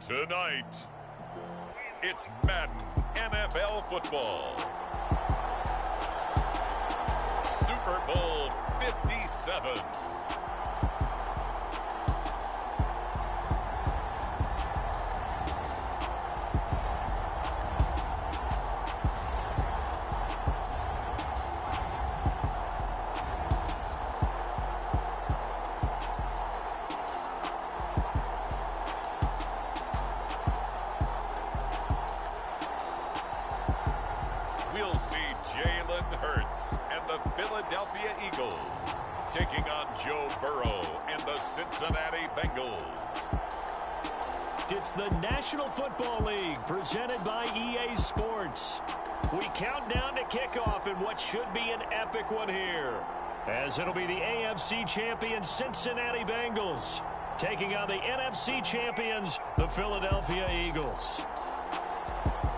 Tonight, it's Madden NFL football. Super Bowl 57. We'll see Jalen Hurts and the Philadelphia Eagles taking on Joe Burrow and the Cincinnati Bengals. It's the National Football League presented by EA Sports. We count down to kickoff in what should be an epic one here, as it'll be the AFC champions Cincinnati Bengals taking on the NFC champions, the Philadelphia Eagles.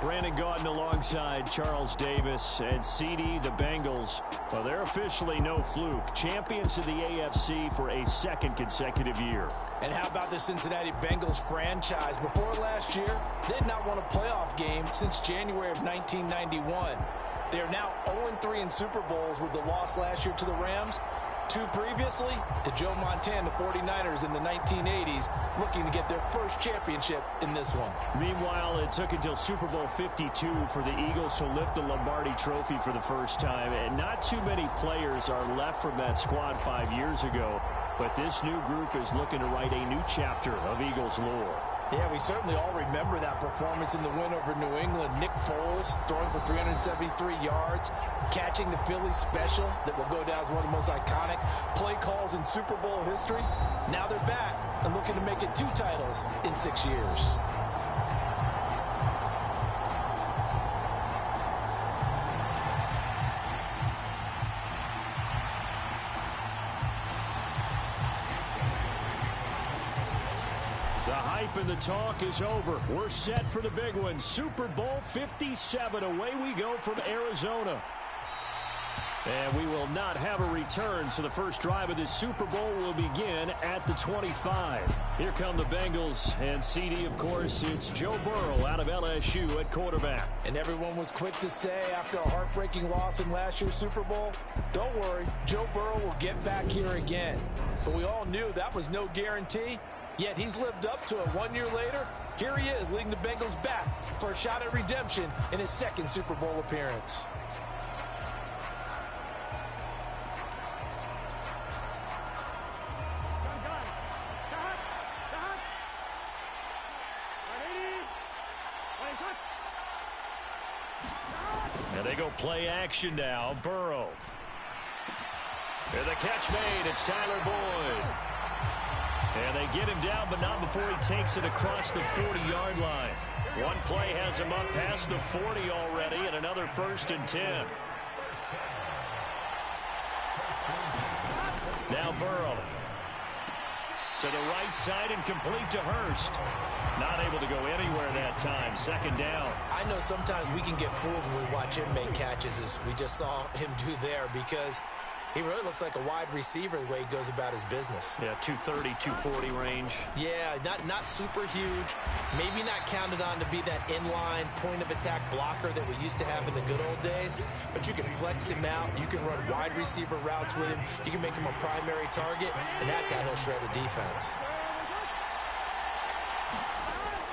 Brandon Gaudin alongside Charles Davis and CD, the Bengals. Well, they're officially no fluke. Champions of the AFC for a second consecutive year. And how about the Cincinnati Bengals franchise? Before last year, they did not won a playoff game since January of 1991. They are now 0-3 in Super Bowls with the loss last year to the Rams. 2 previously to Joe Montana, 49ers in the 1980s, looking to get their first championship in this one. Meanwhile, it took until Super Bowl 52 for the Eagles to lift the Lombardi Trophy for the first time. And not too many players are left from that squad 5 years ago. But this new group is looking to write a new chapter of Eagles lore. Yeah, we certainly all remember that performance in the win over New England. Nick Foles throwing for 373 yards, catching the Philly special that will go down as one of the most iconic play calls in Super Bowl history. Now they're back and looking to make it 2 titles in 6 years. And the talk is over. We're set for the big one. Super Bowl 57. Away we go from Arizona. And we will not have a return, so the first drive of this Super Bowl will begin at the 25. Here come the Bengals, and CD, of course, it's Joe Burrow out of LSU at quarterback. And everyone was quick to say after a heartbreaking loss in last year's Super Bowl, don't worry, Joe Burrow will get back here again. But we all knew that was no guarantee. Yet he's lived up to it 1 year later. Here he is leading the Bengals back for a shot at redemption in his second Super Bowl appearance. And they go play action now. Burrow. And the catch made. It's Tyler Boyd. And they get him down, but not before he takes it across the 40-yard line. One play has him up past the 40 already, and another 1st and 10. Now Burrow. To the right side and complete to Hurst. Not able to go anywhere that time. 2nd down. I know sometimes we can get fooled when we watch him make catches, as we just saw him do there, because he really looks like a wide receiver the way he goes about his business. Yeah, 230, 240 range. Yeah, not super huge. Maybe not counted on to be that inline point-of-attack blocker that we used to have in the good old days. But you can flex him out. You can run wide receiver routes with him. You can make him a primary target, and that's how he'll shred the defense.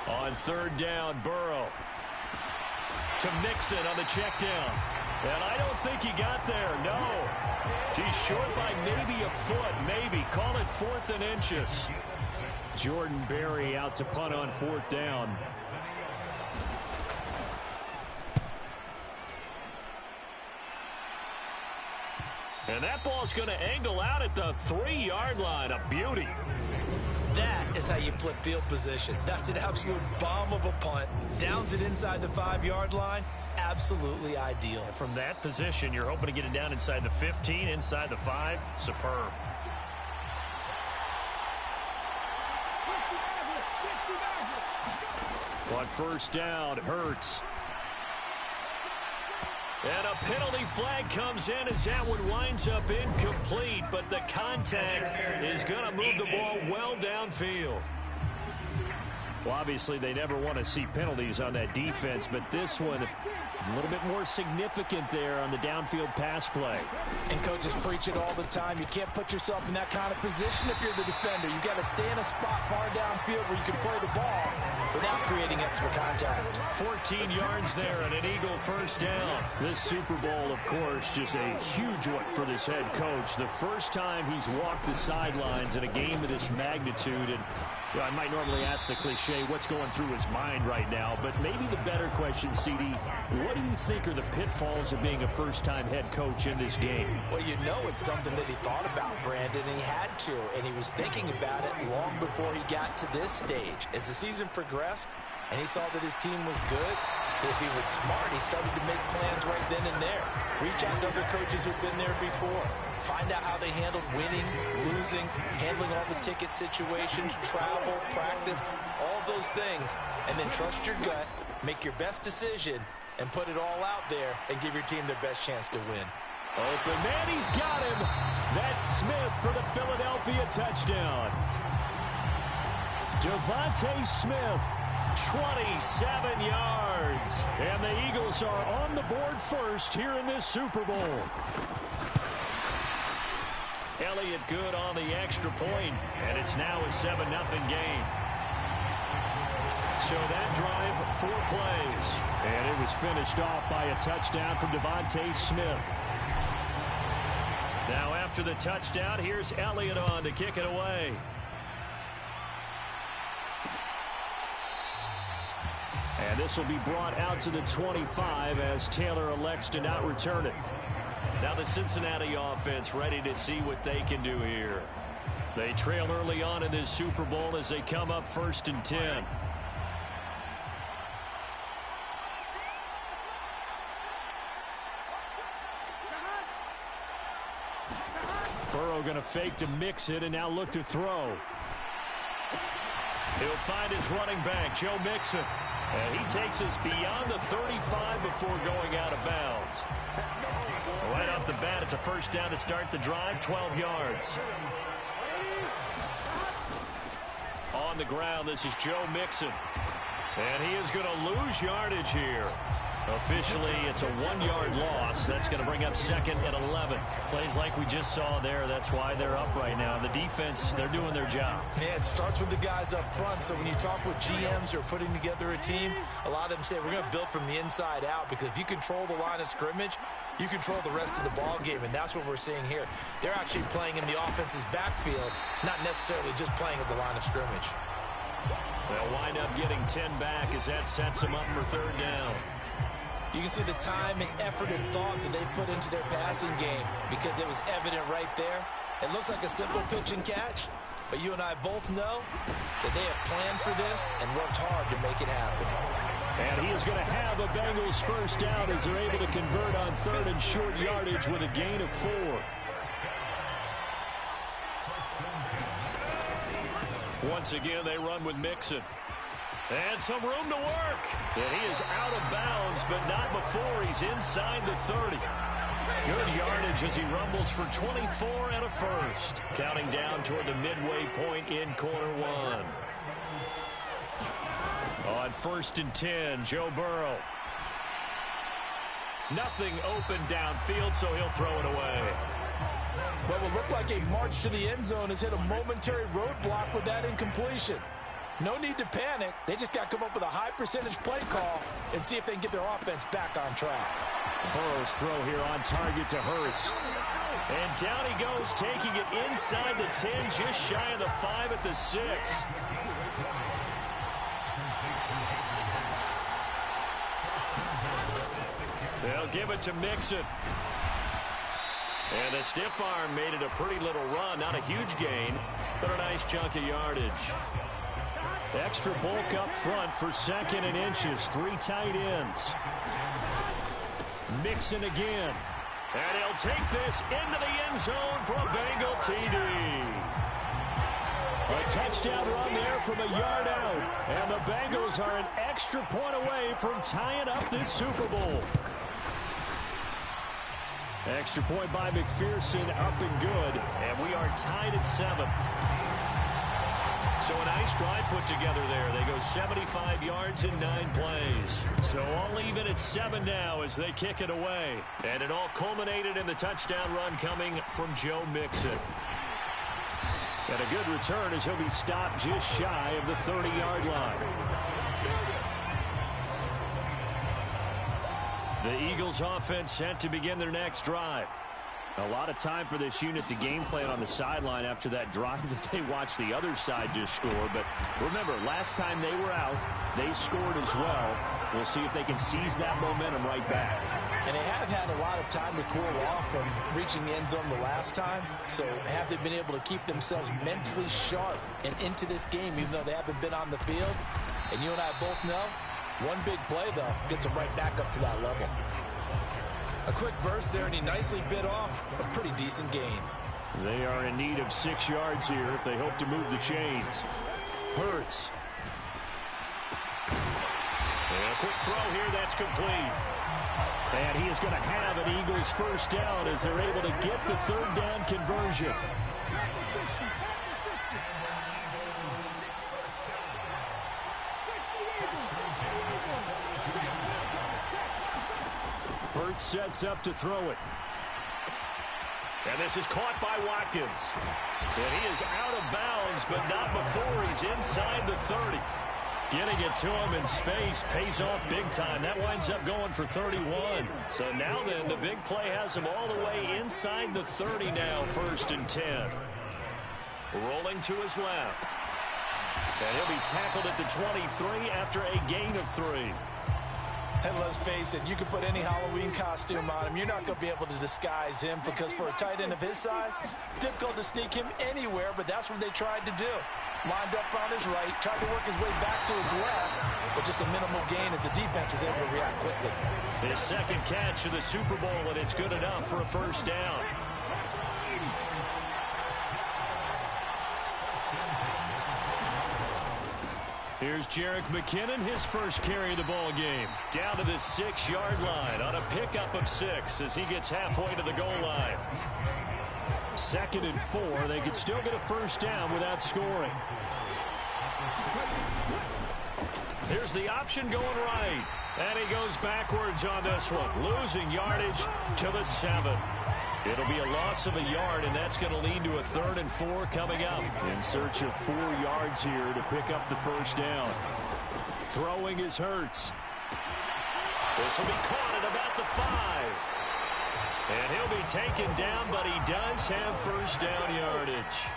On 3rd down, Burrow. To Mixon on the check down. And I don't think he got there, no. He's short by maybe a foot, maybe. Call it 4th and inches. Jordan Berry out to punt on 4th down. And that ball's going to angle out at the 3-yard line. A beauty. That is how you flip field position. That's an absolute bomb of a punt. Downs it inside the 5-yard line. Absolutely ideal. From that position, you're hoping to get it down inside the 15, inside the 5. Superb. On 1st down, Hurts. And a penalty flag comes in as that one winds up incomplete, but the contact is going to move the ball well downfield. Well, obviously, they never want to see penalties on that defense, but this one a little bit more significant there on the downfield pass play. And coaches preach it all the time. You can't put yourself in that kind of position if you're the defender. You've got to stay in a spot far downfield where you can play the ball without creating extra contact. 14 yards there and an Eagle first down. This Super Bowl, of course, just a huge one for this head coach. The first time he's walked the sidelines in a game of this magnitude. And I might normally ask the cliche, what's going through his mind right now? But maybe the better question, CD, what do you think are the pitfalls of being a first-time head coach in this game? Well, you know it's something that he thought about, Brandon, and he had to. And he was thinking about it long before he got to this stage. As the season progressed and he saw that his team was good, if he was smart, he started to make plans right then and there. Reach out to other coaches who've been there before. Find out how they handled winning, losing, handling all the ticket situations, travel, practice, all those things. And then trust your gut, make your best decision, and put it all out there and give your team their best chance to win. Open man, he's got him. That's Smith for the Philadelphia touchdown. Devontae Smith, 27 yards. And the Eagles are on the board first here in this Super Bowl. Elliott good on the extra point, and it's now a 7-0 game. So that drive, 4 plays. And it was finished off by a touchdown from Devontae Smith. Now after the touchdown, here's Elliott on to kick it away. And this will be brought out to the 25 as Taylor elects to not return it. Now the Cincinnati offense ready to see what they can do here. They trail early on in this Super Bowl as they come up 1st and 10. Burrow going to fake to mix it and now look to throw. He'll find his running back, Joe Mixon. And he takes us beyond the 35 before going out of bounds. Right off the bat, it's a first down to start the drive, 12 yards. On the ground, this is Joe Mixon. And he is going to lose yardage here. Officially, it's a 1-yard loss. That's going to bring up 2nd and 11. Plays like we just saw there. That's why they're up right now. The defense, they're doing their job. Yeah, it starts with the guys up front. So when you talk with GMs who are putting together a team, a lot of them say we're going to build from the inside out, because if you control the line of scrimmage, you control the rest of the ball game, and that's what we're seeing here. They're actually playing in the offense's backfield, not necessarily just playing at the line of scrimmage. They'll wind up getting 10 back as that sets them up for 3rd down. You can see the time and effort and thought that they put into their passing game, because it was evident right there. It looks like a simple pitch and catch, but you and I both know that they have planned for this and worked hard to make it happen. And he is going to have a Bengals first down as they're able to convert on 3rd and short yardage with a gain of 4. Once again, they run with Mixon. And some room to work. And he is out of bounds, but not before he's inside the 30. Good yardage as he rumbles for 24 and a first. Counting down toward the midway point in quarter 1. On 1st and 10, Joe Burrow. Nothing open downfield, so he'll throw it away. What will look like a march to the end zone has hit a momentary roadblock with that incompletion. No need to panic. They just got to come up with a high percentage play call and see if they can get their offense back on track. Burrow's throw here on target to Hurst. And down he goes, taking it inside the 10, just shy of the 5 at the 6. They'll give it to Mixon. And a stiff arm made it a pretty little run. Not a huge gain, but a nice chunk of yardage. Extra bulk up front for 2nd and inches. 3 tight ends. Mixon again. And he'll take this into the end zone for a Bengal TD. A touchdown run there from a yard out. And the Bengals are an extra point away from tying up this Super Bowl. Extra point by McPherson, up and good. And we are tied at 7. So a nice drive put together there. They go 75 yards in 9 plays. So all even at 7 now as they kick it away. And it all culminated in the touchdown run coming from Joe Mixon. And a good return as he'll be stopped just shy of the 30-yard line. The Eagles offense set to begin their next drive. A lot of time for this unit to game plan on the sideline after that drive that they watched the other side just score. But remember, last time they were out, they scored as well. We'll see if they can seize that momentum right back. And they have had a lot of time to cool off from reaching the end zone the last time. So have they been able to keep themselves mentally sharp and into this game, even though they haven't been on the field? And you and I both know, one big play, though, gets them right back up to that level. A quick burst there, and he nicely bit off a pretty decent gain. They are in need of 6 yards here if they hope to move the chains. Hurts. And a quick throw here, that's complete. And he is going to have an Eagles first down as they're able to get the 3rd down conversion. Hurts sets up to throw it. And this is caught by Watkins. And he is out of bounds, but not before he's inside the 30. Getting it to him in space pays off big time. That winds up going for 31. So now then, the big play has him all the way inside the 30 now, 1st and 10. Rolling to his left. And he'll be tackled at the 23 after a gain of 3. And let's face it, you can put any Halloween costume on him. You're not going to be able to disguise him because for a tight end of his size, difficult to sneak him anywhere, but that's what they tried to do. Lined up on his right, tried to work his way back to his left, but just a minimal gain as the defense was able to react quickly. His 2nd catch of the Super Bowl, and it's good enough for a first down. Here's Jerick McKinnon, his first carry of the ball game. Down to the 6-yard line on a pickup of 6 as he gets halfway to the goal line. 2nd and 4. They could still get a first down without scoring. Here's the option going right. And he goes backwards on this one. Losing yardage to the 7. It'll be a loss of a yard, and that's going to lead to a 3rd and 4 coming up. In search of 4 yards here to pick up the first down. Throwing is Hurts. This will be caught at about the 5. And he'll be taken down, but he does have first down yardage.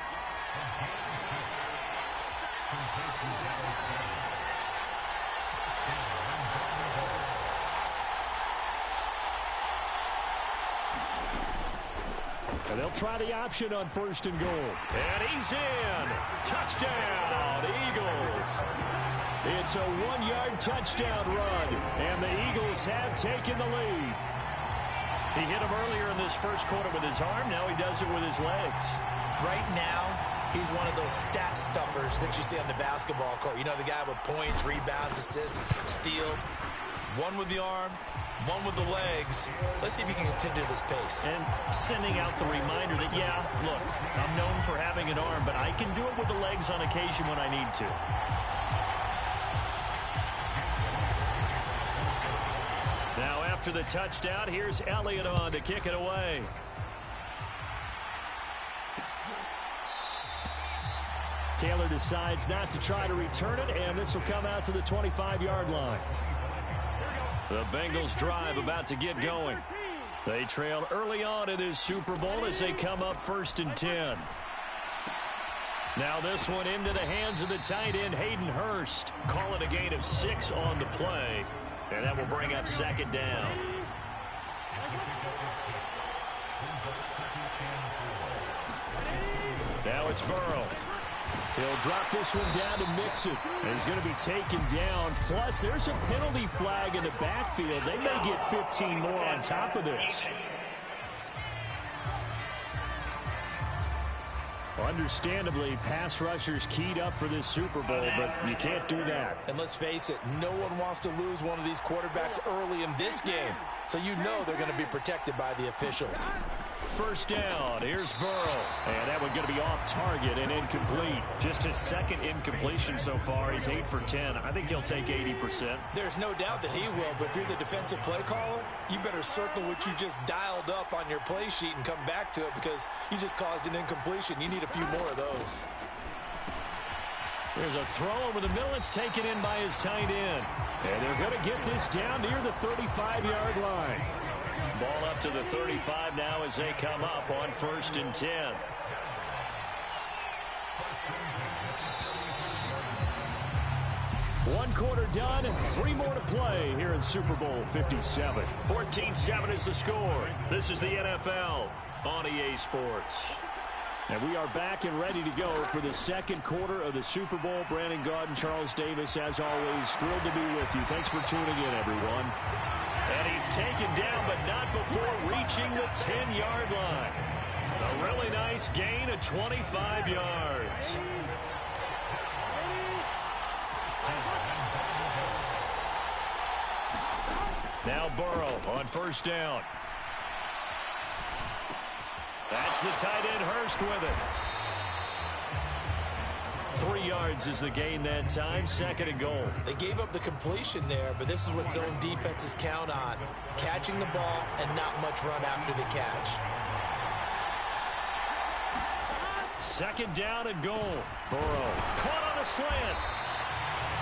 And they'll try the option on 1st and goal. And he's in. Touchdown, Eagles. It's a 1-yard touchdown run, and the Eagles have taken the lead. He hit him earlier in this first quarter with his arm. Now he does it with his legs. Right now, he's one of those stat stuffers that you see on the basketball court. You know, the guy with points, rebounds, assists, steals. One with the arm, one with the legs. Let's see if he can continue this pace. And sending out the reminder that, yeah, look, I'm known for having an arm, but I can do it with the legs on occasion when I need to. Now after the touchdown, here's Elliott on to kick it away. Taylor decides not to try to return it, and this will come out to the 25-yard line. The Bengals drive about to get going. They trail early on in this Super Bowl as they come up 1st and 10. Now this one into the hands of the tight end, Hayden Hurst. Call it a gain of 6 on the play, and that will bring up 2nd down. Now it's Burrow. He'll drop this one down to Mixon. And he's going to be taken down. Plus, there's a penalty flag in the backfield. They may get 15 more on top of this. Understandably, pass rushers keyed up for this Super Bowl, but you can't do that. And let's face it, no one wants to lose one of these quarterbacks early in this game. So you know they're going to be protected by the officials. First down, here's Burrow. And that one going to be off target and incomplete. Just his second incompletion so far. He's 8 for 10. I think he'll take 80%. There's no doubt that he will, but if you're the defensive play caller, you better circle what you just dialed up on your play sheet and come back to it because you just caused an incompletion. You need a few more of those. There's a throw over the middle. It's taken in by his tight end. And they're going to get this down near the 35-yard line. Ball up to the 35 now as they come up on 1st and 10. One quarter done and 3 more to play here in Super Bowl 57. 14-7 is the score. This is the NFL on EA Sports. And we are back and ready to go for the second quarter of the Super Bowl. Brandon Gaudin, Charles Davis, as always, thrilled to be with you. Thanks for tuning in, everyone. And he's taken down, but not before reaching the 10-yard line. A really nice gain of 25 yards. Now Burrow on first down. That's the tight end Hurst with it. 3 yards is the gain that time. 2nd and goal. They gave up the completion there, but this is what zone defenses count on. Catching the ball and not much run after the catch. 2nd down and goal. Burrow caught on a slant.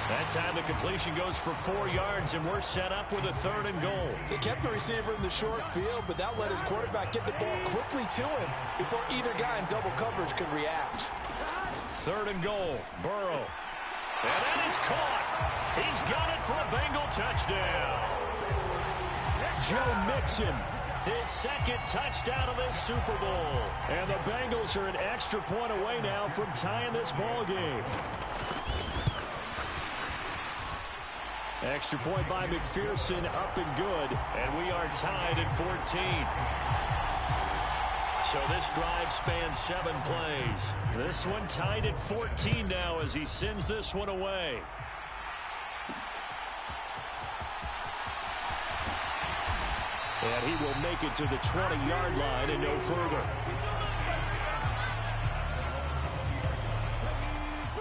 That time the completion goes for 4 yards, and we're set up with a 3rd and goal. He kept the receiver in the short field, but that let his quarterback get the ball quickly to him before either guy in double coverage could react. 3rd and goal. Burrow. And that is caught. He's got it for a Bengal touchdown. Joe Mixon, his 2nd touchdown of this Super Bowl. And the Bengals are an extra point away now from tying this ball game. Extra point by McPherson, up and good. And we are tied at 14. So this drive spans 7 plays. This one tied at 14 now as he sends this one away. And he will make it to the 20-yard line and no further.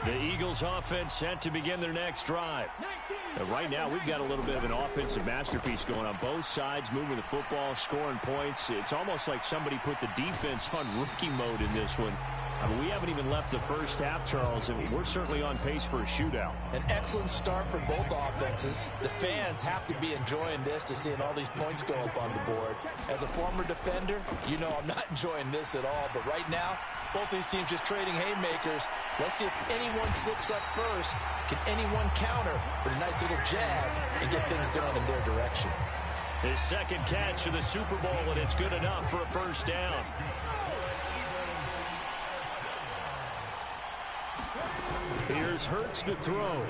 The Eagles offense set to begin their next drive. And right now, we've got a little bit of an offensive masterpiece going on both sides, moving the football, scoring points. It's almost like somebody put the defense on rookie mode in this one. I mean, we haven't even left the first half, Charles, and we're certainly on pace for a shootout. An excellent start for both offenses. The fans have to be enjoying this to seeing all these points go up on the board. As a former defender, you know I'm not enjoying this at all. But right now, both these teams just trading haymakers. Let's see if anyone slips up first. Can anyone counter with a nice little jab and get things going in their direction? His 2nd catch of the Super Bowl, and it's good enough for a first down. Here's Hurts to throw.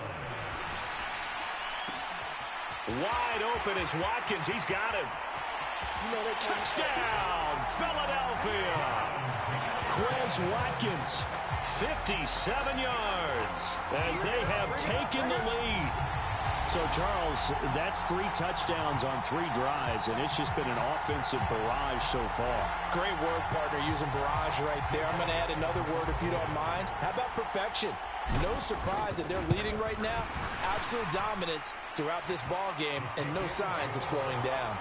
Wide open is Watkins. He's got him. Touchdown, Philadelphia. Quez Watkins, 57 yards as they have taken the lead. So, Charles, that's 3 touchdowns on 3 drives, and it's just been an offensive barrage so far. Great word, partner, using barrage right there. I'm going to add another word if you don't mind. How about perfection? No surprise that they're leading right now. Absolute dominance throughout this ball game and no signs of slowing down.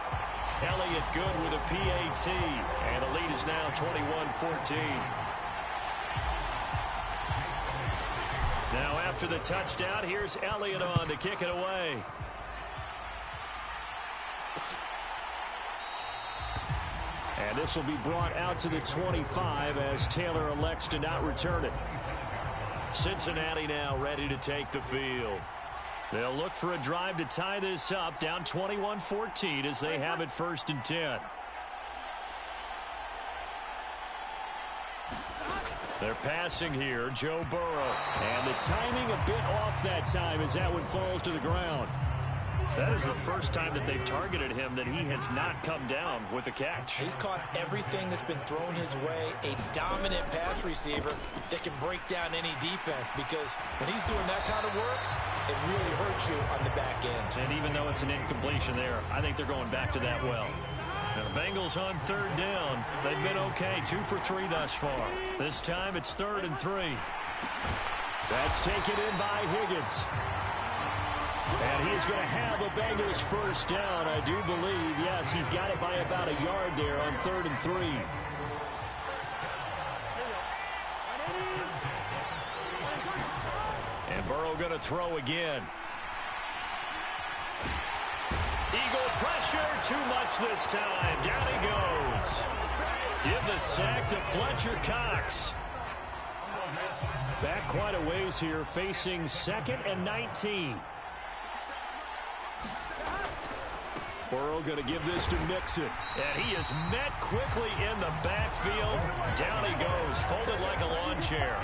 Elliott good with a PAT, and the lead is now 21-14. Now after the touchdown, here's Elliott on to kick it away. And this will be brought out to the 25 as Taylor elects to not return it. Cincinnati now ready to take the field. They'll look for a drive to tie this up, down 21-14 as they have it 1st and 10. They're passing here, Joe Burrow. And the timing a bit off that time as that one falls to the ground. That is the first time that they've targeted him that he has not come down with a catch. He's caught everything that's been thrown his way. A dominant pass receiver that can break down any defense, because when he's doing that kind of work, it really hurts you on the back end. And even though it's an incompletion there, I think they're going back to that well. Now the Bengals on third down. They've been okay, 2 for 3 thus far. This time it's 3rd and 3. That's taken in by Higgins. And he is going to have the Bengals first down, I do believe. Yes, he's got it by about a yard there on 3rd and 3. And Burrow going to throw again. Eagle pressure, too much this time. Down he goes. Give the sack to Fletcher Cox. Back quite a ways here, facing 2nd and 19. Burrow going to give this to Mixon. And he is met quickly in the backfield. Down he goes, folded like a lawn chair.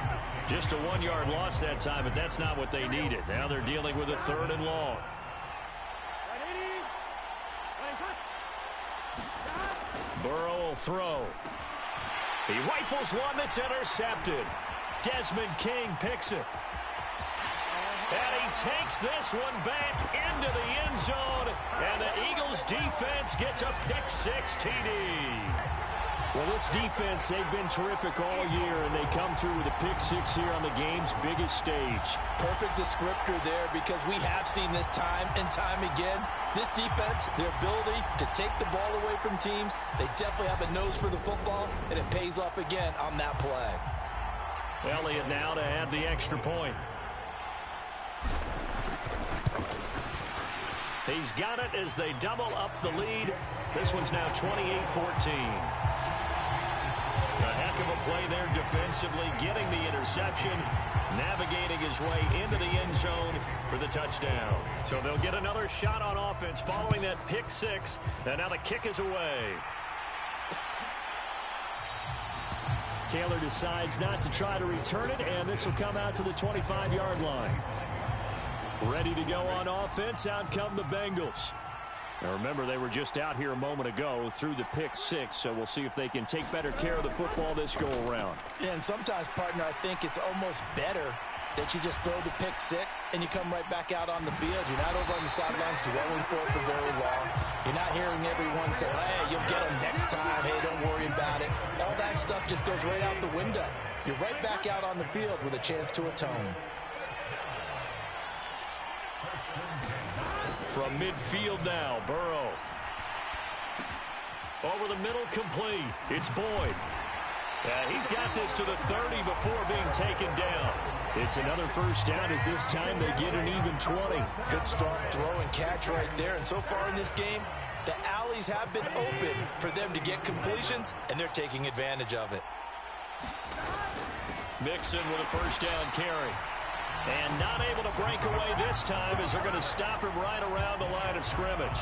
Just a 1-yard loss that time, but that's not what they needed. Now they're dealing with a 3rd and long. Burrow will throw. He rifles one that's intercepted. Desmond King picks it. And he takes this one back into the end zone. And the Eagles defense gets a pick-6 TD. Well, this defense, they've been terrific all year, and they come through with a pick-6 here on the game's biggest stage. Perfect descriptor there, because we have seen this time and time again. This defense, their ability to take the ball away from teams, they definitely have a nose for the football, and it pays off again on that play. Elliott now to add the extra point. He's got it as they double up the lead. This one's now 28-14. A heck of a play there defensively, getting the interception, navigating his way into the end zone for the touchdown. So they'll get another shot on offense following that pick-6, and now the kick is away. Taylor decides not to try to return it, and this will come out to the 25-yard line. Ready to go on offense, out come the Bengals. Now remember, they were just out here a moment ago through the pick-6, so we'll see if they can take better care of the football this go-around. Yeah, and sometimes, partner, I think it's almost better that you just throw the pick-6 and you come right back out on the field. You're not over on the sidelines dwelling for it for very long. You're not hearing everyone say, hey, you'll get them next time. Hey, don't worry about it. All that stuff just goes right out the window. You're right back out on the field with a chance to atone. From midfield now, Burrow. Over the middle, complete. It's Boyd. He's got this to the 30 before being taken down. It's another first down as this time they get an even 20. Good strong throw and catch right there. And so far in this game, the alleys have been open for them to get completions, and they're taking advantage of it. Mixon with a first down carry. And not able to break away this time as they're going to stop him right around the line of scrimmage.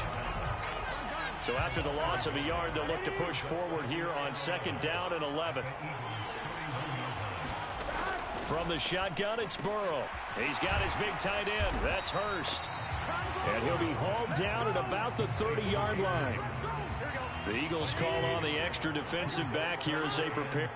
So after the loss of a yard, they'll look to push forward here on 2nd down and 11. From the shotgun, it's Burrow. He's got his big tight end. That's Hurst. And he'll be hauled down at about the 30-yard line. The Eagles call on the extra defensive back here as they prepare.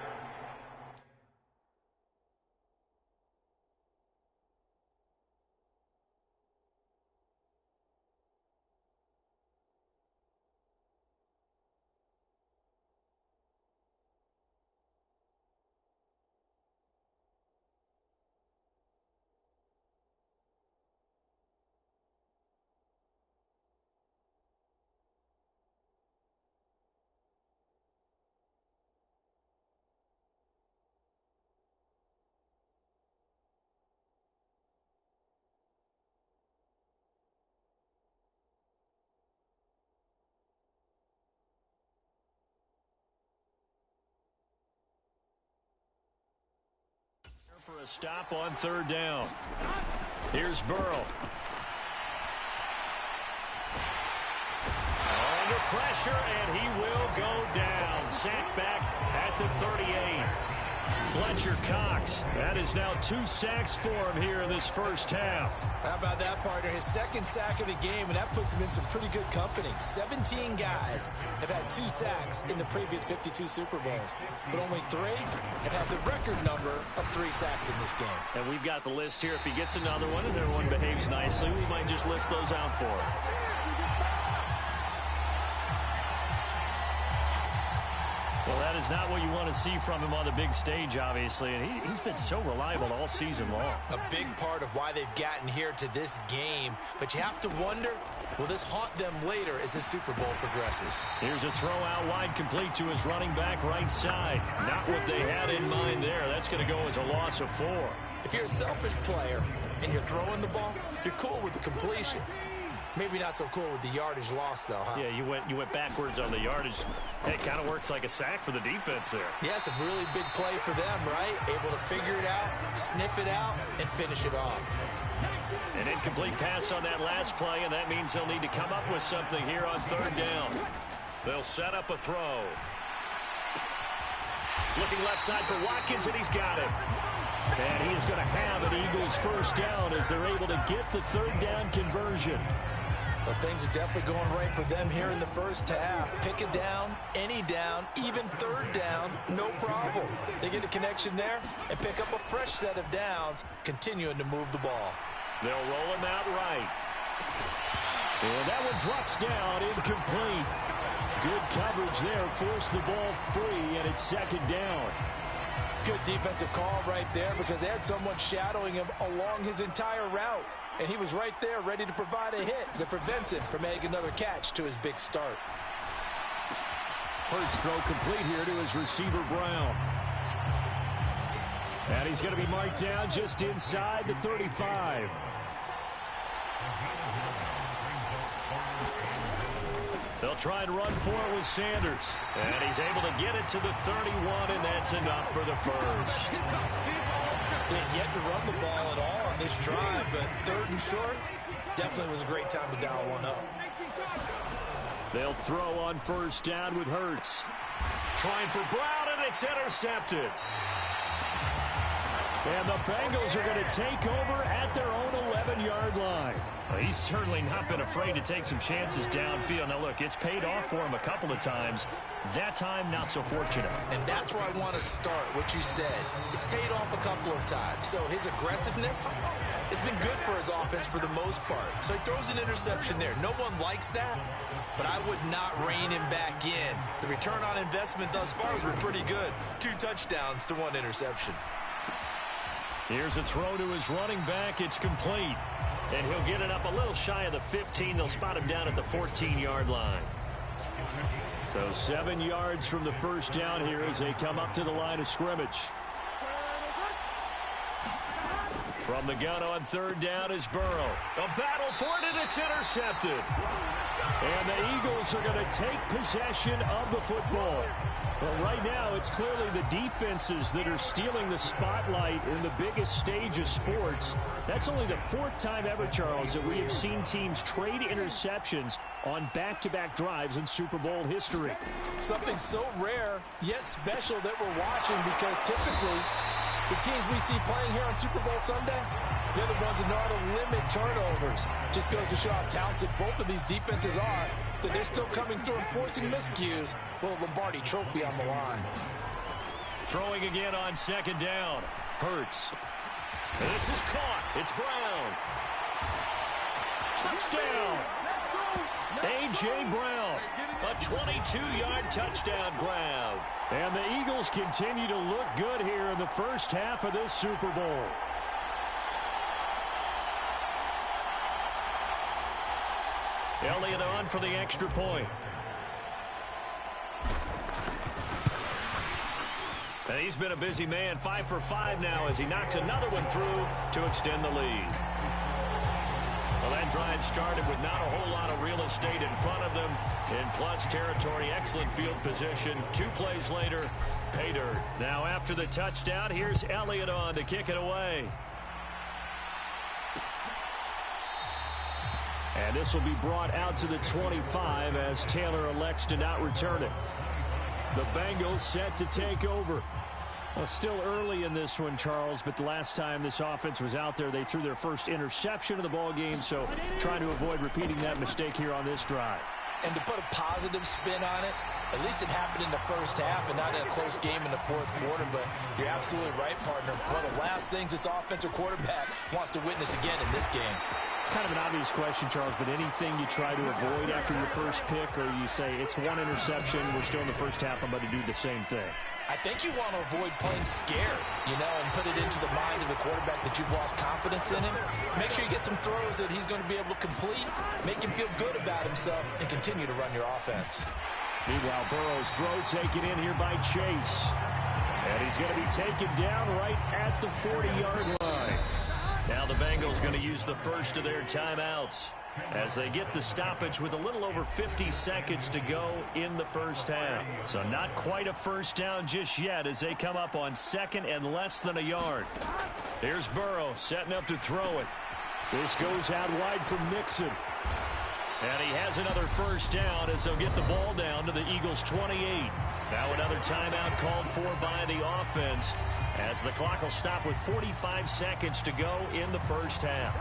For a stop on 3rd down. Here's Burrow. Under pressure, and he will go down. Sacked back at the 38. Fletcher Cox. That is now 2 sacks for him here in this first half. How about that, partner? His 2nd sack of the game, and that puts him in some pretty good company. 17 guys have had 2 sacks in the previous 52 Super Bowls, but only 3 have had the record number of 3 sacks in this game. And we've got the list here. If he gets another one and everyone behaves nicely, we might just list those out for him. is not what you want to see from him on the big stage, obviously, and he's been so reliable all season long. A big part of why they've gotten here to this game, but you have to wonder, will this haunt them later as the Super Bowl progresses? Here's a throw out wide, complete to his running back right side. Not what they had in mind there. That's going to go as a loss of 4. If you're a selfish player and you're throwing the ball, you're cool with the completion. Maybe not so cool with the yardage loss, though, huh? Yeah, you went backwards on the yardage. It kind of works like a sack for the defense there. Yeah, it's a really big play for them, right? Able to figure it out, sniff it out, and finish it off. An incomplete pass on that last play, and that means they'll need to come up with something here on 3rd down. They'll set up a throw. Looking left side for Watkins, and he's got it. And he is going to have an Eagles 1st down as they're able to get the 3rd down conversion. Well, things are definitely going right for them here in the first half. Pick it down, any down, even 3rd down, no problem. They get a connection there and pick up a fresh set of downs, continuing to move the ball. They'll roll him out right. And that one drops down, incomplete. Good coverage there, forced the ball free, and it's 2nd down. Good defensive call right there because they had someone shadowing him along his entire route. And he was right there ready to provide a hit that prevents him from making another catch to his big start. Hurts throw complete here to his receiver, Brown. And he's going to be marked down just inside the 35. They'll try and run for it with Sanders. And he's able to get it to the 31, and that's enough for the 1st. They've yet to run the ball at all on this drive, but 3rd and short definitely was a great time to dial one up. They'll throw on 1st down with Hurts. Trying for Brown, and it's intercepted. And the Bengals are going to take over at their own 11-yard line. Well, he's certainly not been afraid to take some chances downfield. Now, look, it's paid off for him a couple of times. That time, not so fortunate. And that's where I want to start, what you said. It's paid off a couple of times. So his aggressiveness has been good for his offense for the most part. So he throws an interception there. No one likes that, but I would not rein him back in. The return on investment thus far has been pretty good. 2 touchdowns to 1 interception. Here's a throw to his running back. It's complete. And he'll get it up a little shy of the 15. They'll spot him down at the 14-yard line. So 7 yards from the 1st down here as they come up to the line of scrimmage. From the gun on 3rd down is Burrow. A battle for it, and it's intercepted. And the Eagles are going to take possession of the football. Well, right now, it's clearly the defenses that are stealing the spotlight in the biggest stage of sports. That's only the 4th time ever, Charles, that we have seen teams trade interceptions on back-to-back drives in Super Bowl history. Something so rare, yet special that we're watching because typically the teams we see playing here on Super Bowl Sunday, they're the ones that know how to limit turnovers. Just goes to show how talented both of these defenses are, that they're still coming through and forcing miscues with a Lombardi trophy on the line. Throwing again on 2nd down. Hurts. This is caught. It's Brown. Touchdown. A.J. Brown. A 22-yard touchdown grab. And the Eagles continue to look good here in the first half of this Super Bowl. Elliott on for the extra point. And he's been a busy man, 5 for 5 now as he knocks another one through to extend the lead. Well, that drive started with not a whole lot of real estate in front of them in plus territory. Excellent field position. 2 plays later, pay dirt. Now after the touchdown, here's Elliott on to kick it away. And this will be brought out to the 25 as Taylor elects to not return it. The Bengals set to take over. Well, still early in this one, Charles, but the last time this offense was out there, they threw their first interception of the ball game, so trying to avoid repeating that mistake here on this drive. And to put a positive spin on it, at least it happened in the first half and not in a close game in the 4th quarter, but you're absolutely right, partner. One of the last things this offensive quarterback wants to witness again in this game. Kind of an obvious question, Charles, but anything you try to avoid after your first pick, or you say it's one interception, we're still in the first half, I'm going to do the same thing? I think you want to avoid playing scared, and put it into the mind of the quarterback that you've lost confidence in him. Make sure you get some throws that he's going to be able to complete, make him feel good about himself, and continue to run your offense. Meanwhile, Burrow's throw taken in here by Chase. And he's going to be taken down right at the 40-yard line. Now the Bengals going to use the first of their timeouts as they get the stoppage with a little over 50 seconds to go in the first half. So not quite a first down just yet as they come up on second and less than a yard. Here's Burrow setting up to throw it. This goes out wide from Mixon. And he has another first down as they'll get the ball down to the Eagles' 28. Now another timeout called for by the offense as the clock will stop with 45 seconds to go in the first half.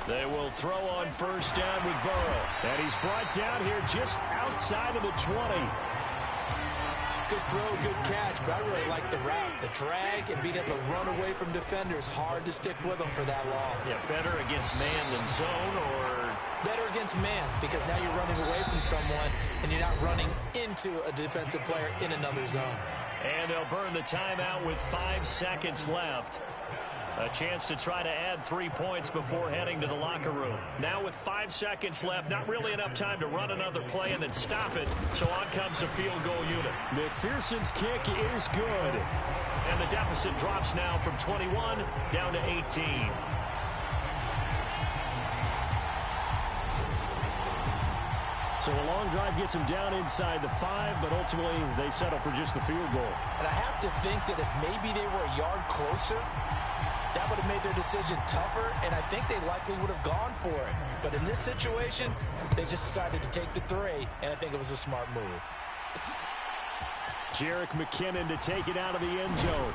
They will throw on first down with Burrow. And he's brought down here just outside of the 20. Good throw, good catch, but I really like the route. The drag and being able to run away from defenders, hard to stick with them for that long. Yeah, better against man than zone, or better against man, because now you're running away from someone and you're not running into a defensive player in another zone. And they'll burn the timeout with 5 seconds left. A chance to try to add 3 points before heading to the locker room. Now with 5 seconds left, not really enough time to run another play and then stop it. So on comes the field goal unit. McPherson's kick is good. And the deficit drops now from 21 down to 18. So a long drive gets them down inside the 5, but ultimately they settle for just the field goal. And I have to think that if maybe they were a yard closer, that would have made their decision tougher, and I think they likely would have gone for it. But in this situation, they just decided to take the 3, and I think it was a smart move. Jerick McKinnon to take it out of the end zone.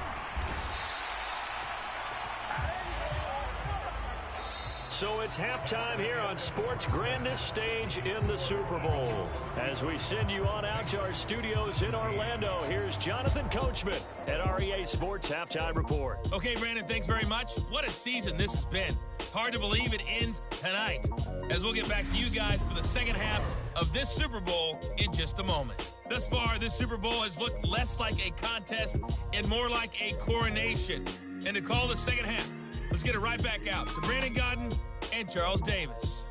So it's halftime here on sports' grandest stage in the Super Bowl. As we send you on out to our studios in Orlando, here's Jonathan Coachman at REA Sports Halftime Report. Okay, Brandon, thanks very much. What a season this has been. Hard to believe it ends tonight, as we'll get back to you guys for the second half of this Super Bowl in just a moment. Thus far, this Super Bowl has looked less like a contest and more like a coronation. And to call the second half, let's get it right back out to Brandon Godden and Charles Davis.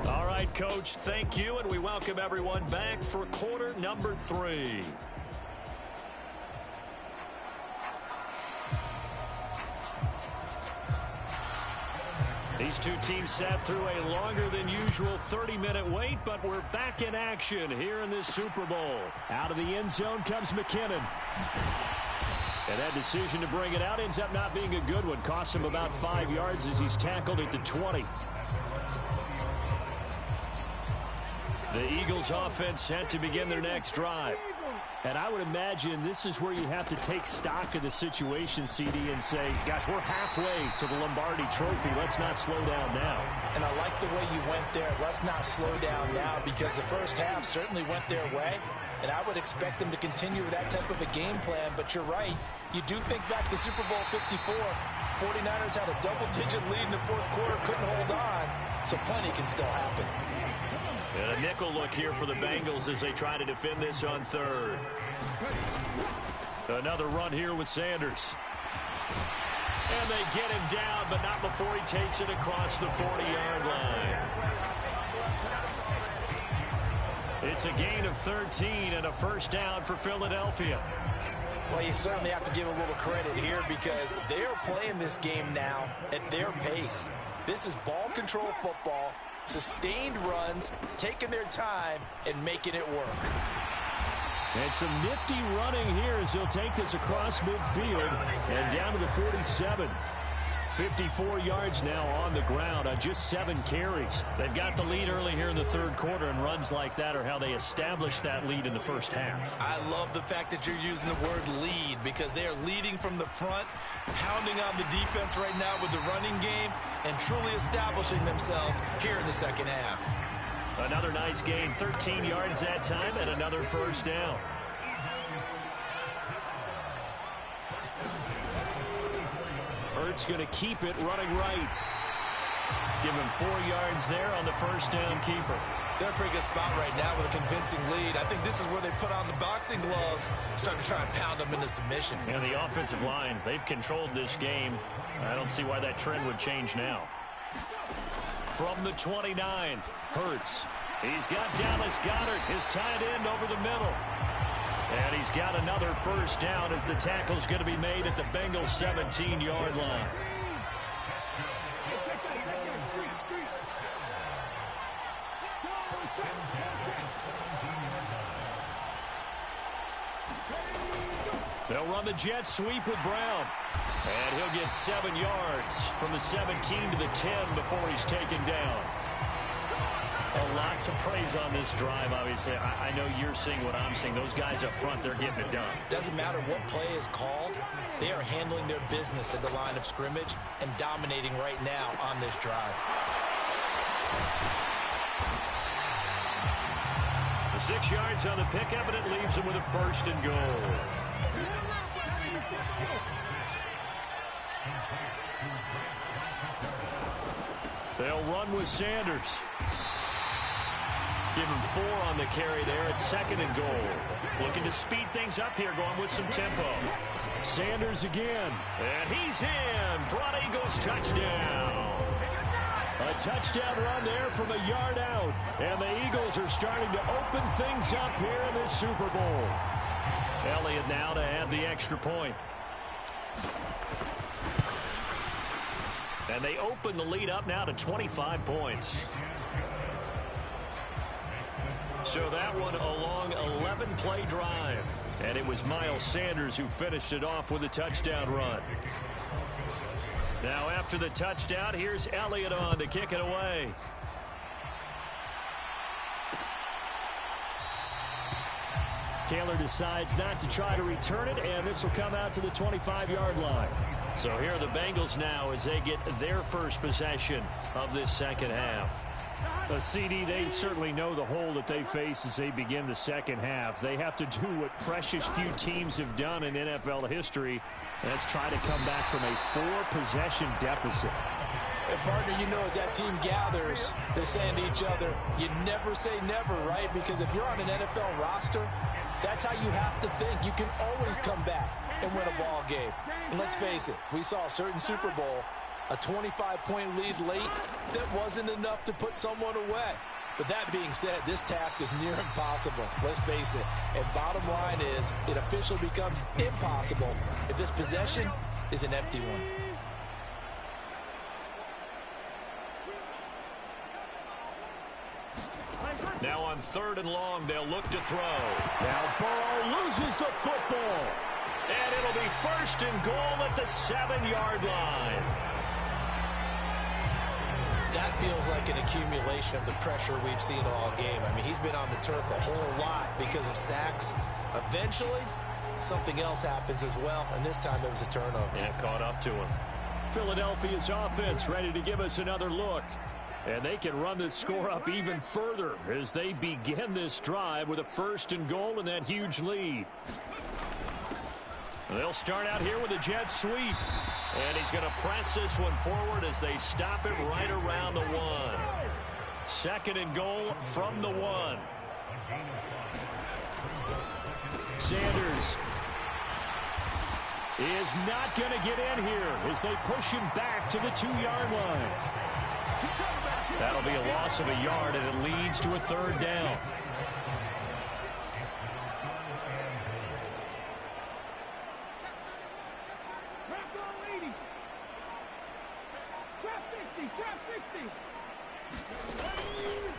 All right, Coach, thank you, and we welcome everyone back for quarter number 3. These two teams sat through a longer than usual 30-minute wait, but we're back in action here in this Super Bowl. Out of the end zone comes McKinnon. And that decision to bring it out ends up not being a good one. Costs him about 5 yards as he's tackled at the 20. The Eagles offense set to begin their next drive. And I would imagine this is where you have to take stock of the situation, CD, and say, gosh, we're halfway to the Lombardi Trophy. Let's not slow down now. And I like the way you went there. Let's not slow down now, because the first half certainly went their way. And I would expect them to continue with that type of a game plan. But you're right. You do think back to Super Bowl 54. 49ers had a double-digit lead in the fourth quarter, couldn't hold on. So plenty can still happen. And a nickel look here for the Bengals as they try to defend this on third. Another run here with Sanders. And they get him down, but not before he takes it across the 40-yard line. It's a gain of 13 and a first down for Philadelphia. Well, you certainly have to give a little credit here, because they're playing this game now at their pace. This is ball control football. Sustained runs, taking their time, and making it work. And some nifty running here as he'll take this across midfield and down to the 47. 54 yards now on the ground on just 7 carries. They've got the lead early here in the third quarter, and runs like that are how they establish that lead in the first half. I love the fact that you're using the word lead because they are leading from the front, pounding on the defense right now with the running game, and truly establishing themselves here in the second half. Another nice gain, 13 yards that time, and another first down. Hurts going to keep it running right. Give him 4 yards there on the first down keeper. They're in a pretty good spot right now with a convincing lead. I think this is where they put on the boxing gloves, start to try and pound them into submission. And the offensive line, they've controlled this game. I don't see why that trend would change now. From the 29, Hurts. He's got Dallas Goedert, his tight end, over the middle. And he's got another first down as the tackle's going to be made at the Bengals 17-yard line. They'll run the jet sweep with Brown. And he'll get 7 yards from the 17 to the 10 before he's taken down. A lot to praise on this drive, obviously. I know you're seeing what I'm seeing. Those guys up front, they're getting it done. Doesn't matter what play is called. They are handling their business at the line of scrimmage and dominating right now on this drive. The 6 yards on the pickup, and it leaves him with a first and goal. They'll run with Sanders. Give him 4 on the carry there at second and goal. Looking to speed things up here, going with some tempo. Sanders again. And he's in for an Eagles touchdown. A touchdown run there from a yard out. And the Eagles are starting to open things up here in this Super Bowl. Elliott now to add the extra point. And they open the lead up now to 25 points. So that one a long 11-play drive. And it was Miles Sanders who finished it off with a touchdown run. Now after the touchdown, here's Elliott on to kick it away. Taylor decides not to try to return it, and this will come out to the 25-yard line. So here are the Bengals now as they get their first possession of this second half. CD, they certainly know the hole that they face as they begin the second half. They have to do what precious few teams have done in NFL history. That's try to come back from a 4-possession deficit. And partner, you know, as that team gathers, they're saying to each other, you never say never, right? Because if you're on an NFL roster, that's how you have to think. You can always come back and win a ball game. And let's face it, we saw a certain Super Bowl, a 25-point lead late that wasn't enough to put someone away. But that being said, this task is near impossible. Let's face it. And bottom line is, it officially becomes impossible if this possession is an empty one. Now on 3rd and long, they'll look to throw. Now Burrow loses the football. And it'll be 1st and goal at the 7-yard line. That feels like an accumulation of the pressure we've seen all game. I mean, he's been on the turf a whole lot because of sacks. Eventually, something else happens as well, and this time it was a turnover. And it caught up to him. Philadelphia's offense ready to give us another look. And they can run this score up even further as they begin this drive with a 1st and goal and that huge lead. They'll start out here with a jet sweep. And he's going to press this one forward as they stop it right around the 1. 2nd and goal from the 1. Sanders is not going to get in here as they push him back to the 2-yard line. That'll be a loss of a yard, and it leads to a 3rd down.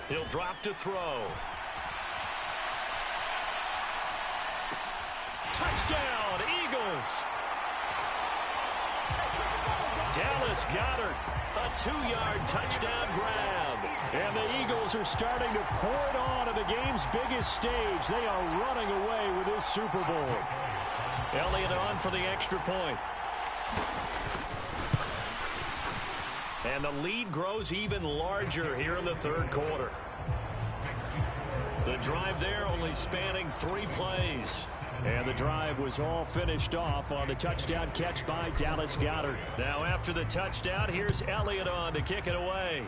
He'll drop to throw. Touchdown, Eagles. Dallas Goedert, a 2-yard touchdown grab. And the Eagles are starting to pour it on the game's biggest stage. They are running away with this Super Bowl. Elliott on for the extra point. And the lead grows even larger here in the third quarter. The drive there only spanning 3 plays. And the drive was all finished off on the touchdown catch by Dallas Goedert. Now after the touchdown, here's Elliott on to kick it away.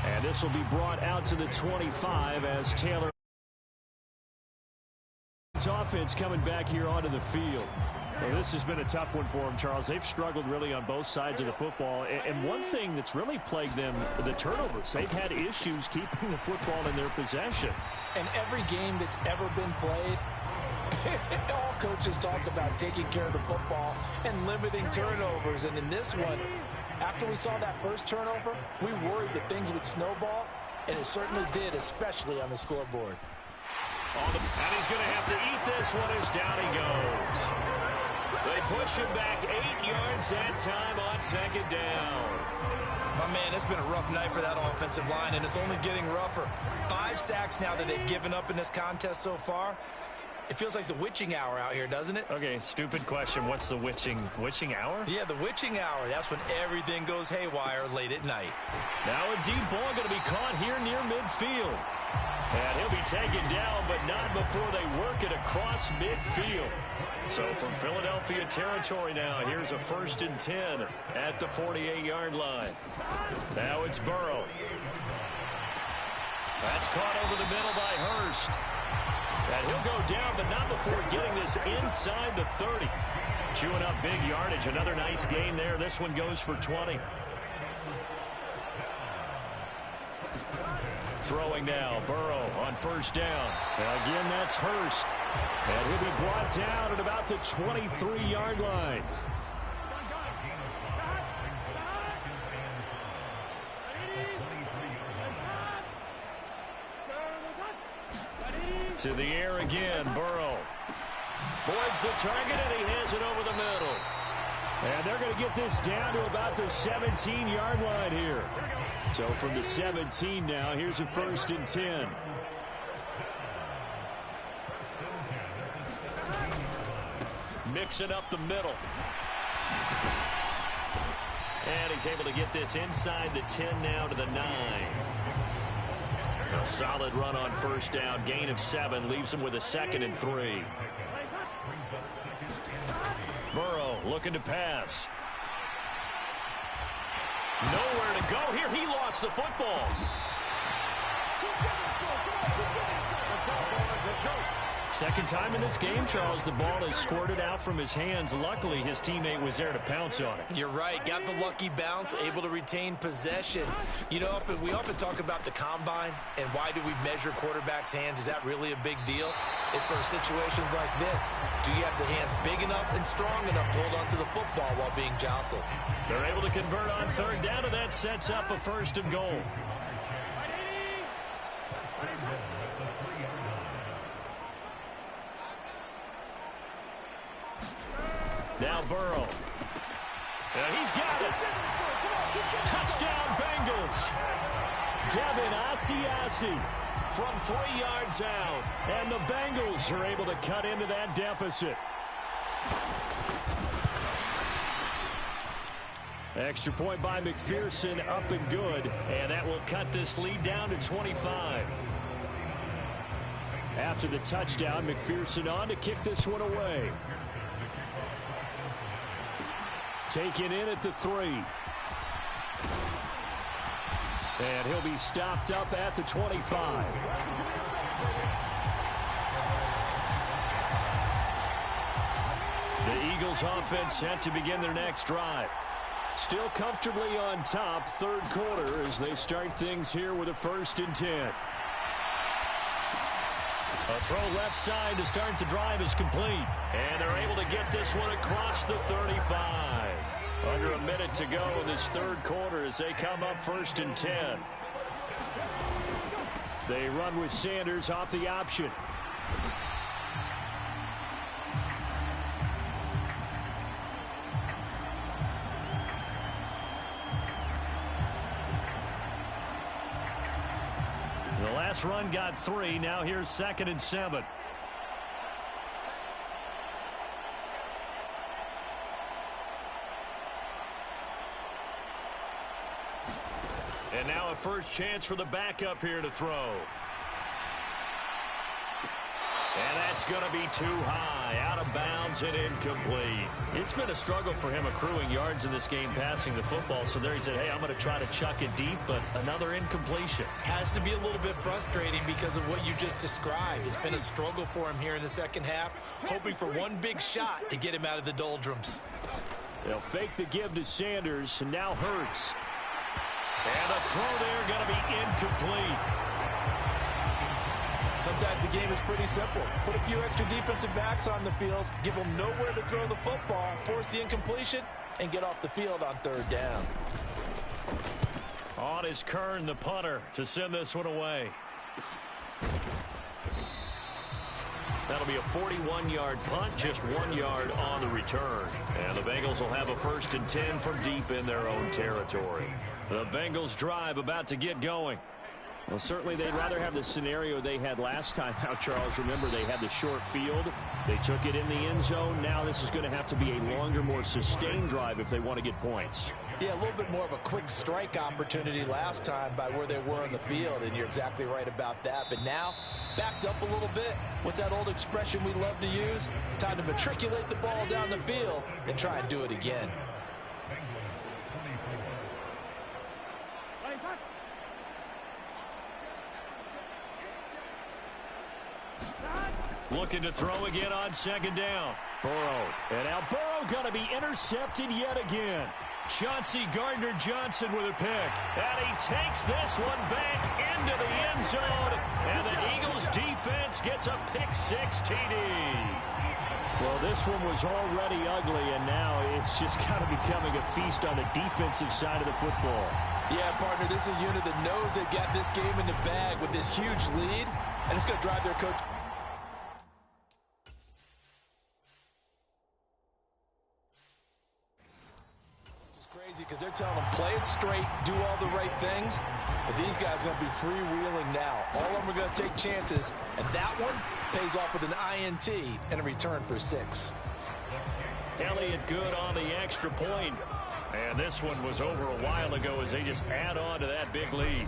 And this will be brought out to the 25 as Taylor. His offense coming back here onto the field. Well, this has been a tough one for them, Charles. They've struggled really on both sides of the football. And one thing that's really plagued them, the turnovers. They've had issues keeping the football in their possession. And every game that's ever been played, all coaches talk about taking care of the football and limiting turnovers. And in this one, after we saw that first turnover, we worried that things would snowball, and it certainly did, especially on the scoreboard. And he's going to have to eat this one as down he goes. They push him back 8 yards that time on second down. My man, it's been a rough night for that offensive line, and it's only getting rougher. 5 sacks now that they've given up in this contest so far. It feels like the witching hour out here, doesn't it? Okay, stupid question. What's the witching hour? Yeah, the witching hour. That's when everything goes haywire late at night. Now a deep ball going to be caught here near midfield. And he'll be taken down, but not before they work it across midfield. So from Philadelphia territory now, here's a 1st and 10 at the 48-yard line. Now it's Burrow. That's caught over the middle by Hurst. And he'll go down, but not before getting this inside the 30. Chewing up big yardage. Another nice gain there. This one goes for 20. Throwing now, Burrow on 1st down. And again, that's Hurst. And he'll be brought down at about the 23-yard line. To the air again, Burrow. Boyd's the target, and he has it over the middle. And they're going to get this down to about the 17-yard line here. So from the 17 now, here's a 1st and 10. Mixing up the middle. And he's able to get this inside the 10 now to the 9. A solid run on 1st down. Gain of 7 leaves him with a 2nd and 3. Burrow looking to pass. Nowhere to go here. He lost the football. Second time in this game, Charles, the ball is squirted out from his hands. Luckily, his teammate was there to pounce on it. You're right. Got the lucky bounce, able to retain possession. You know, we often talk about the combine and why do we measure quarterbacks' hands. Is that really a big deal? It's for situations like this. Do you have the hands big enough and strong enough to hold on to the football while being jostled? They're able to convert on 3rd down, and that sets up a 1st and goal. Now Burrow. And he's got it. Touchdown, Bengals. Devin Asiasi from 3 yards out. And the Bengals are able to cut into that deficit. Extra point by McPherson, up and good. And that will cut this lead down to 25. After the touchdown, McPherson on to kick this one away. Taken in at the 3. And he'll be stopped up at the 25. The Eagles offense set to begin their next drive. Still comfortably on top, 3rd quarter as they start things here with a 1st and 10. A throw left side to start the drive is complete. And they're able to get this one across the 35. Under a minute to go in this 3rd quarter as they come up 1st and 10. They run with Sanders off the option. This run got 3. Now here's 2nd and 7. And now a first chance for the backup here to throw. And that's going to be too high, out of bounds and incomplete. It's been a struggle for him accruing yards in this game passing the football. So there he said, hey, I'm going to try to chuck it deep, but another incompletion. Has to be a little bit frustrating because of what you just described. It's been a struggle for him here in the second half, hoping for one big shot to get him out of the doldrums. They'll fake the give to Sanders, and now Hurts. And a throw there going to be incomplete. Sometimes the game is pretty simple. Put a few extra defensive backs on the field, give them nowhere to throw the football, force the incompletion, and get off the field on 3rd down. On is Kern, the punter, to send this one away. That'll be a 41-yard punt, just 1 yard on the return. And the Bengals will have a 1st and 10 from deep in their own territory. The Bengals drive about to get going. Well, certainly they'd rather have the scenario they had last time out, Charles. Remember, they had the short field. They took it in the end zone. Now this is going to have to be a longer, more sustained drive if they want to get points. Yeah, a little bit more of a quick strike opportunity last time by where they were on the field, and you're exactly right about that. But now, backed up a little bit. What's that old expression we love to use? Time to matriculate the ball down the field and try and do it again. Looking to throw again on 2nd down. Burrow. And now Burrow going to be intercepted yet again. Chauncey Gardner-Johnson with a pick. And he takes this one back into the end zone. And the Eagles defense gets a pick-6 TD. Well, this one was already ugly, and now it's just kind of becoming a feast on the defensive side of the football. Yeah, partner, this is a unit that knows they've got this game in the bag with this huge lead, and it's going to drive their coach. Because they're telling them, play it straight, do all the right things. But these guys are going to be freewheeling now. All of them are going to take chances. And that one pays off with an INT and a return for 6. Elliott good on the extra point. And this one was over a while ago as they just add on to that big lead.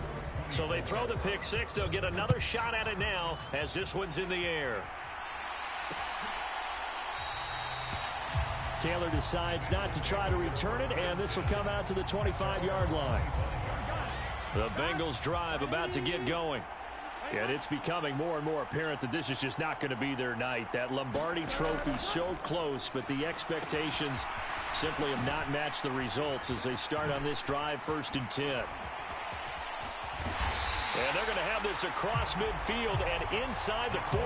So they throw the pick-6. They'll get another shot at it now as this one's in the air. Taylor decides not to try to return it, and this will come out to the 25-yard line. The Bengals drive about to get going. And it's becoming more and more apparent that this is just not going to be their night. That Lombardi trophy so close, but the expectations simply have not matched the results as they start on this drive 1st and 10. And they're going to have this across midfield and inside the 45.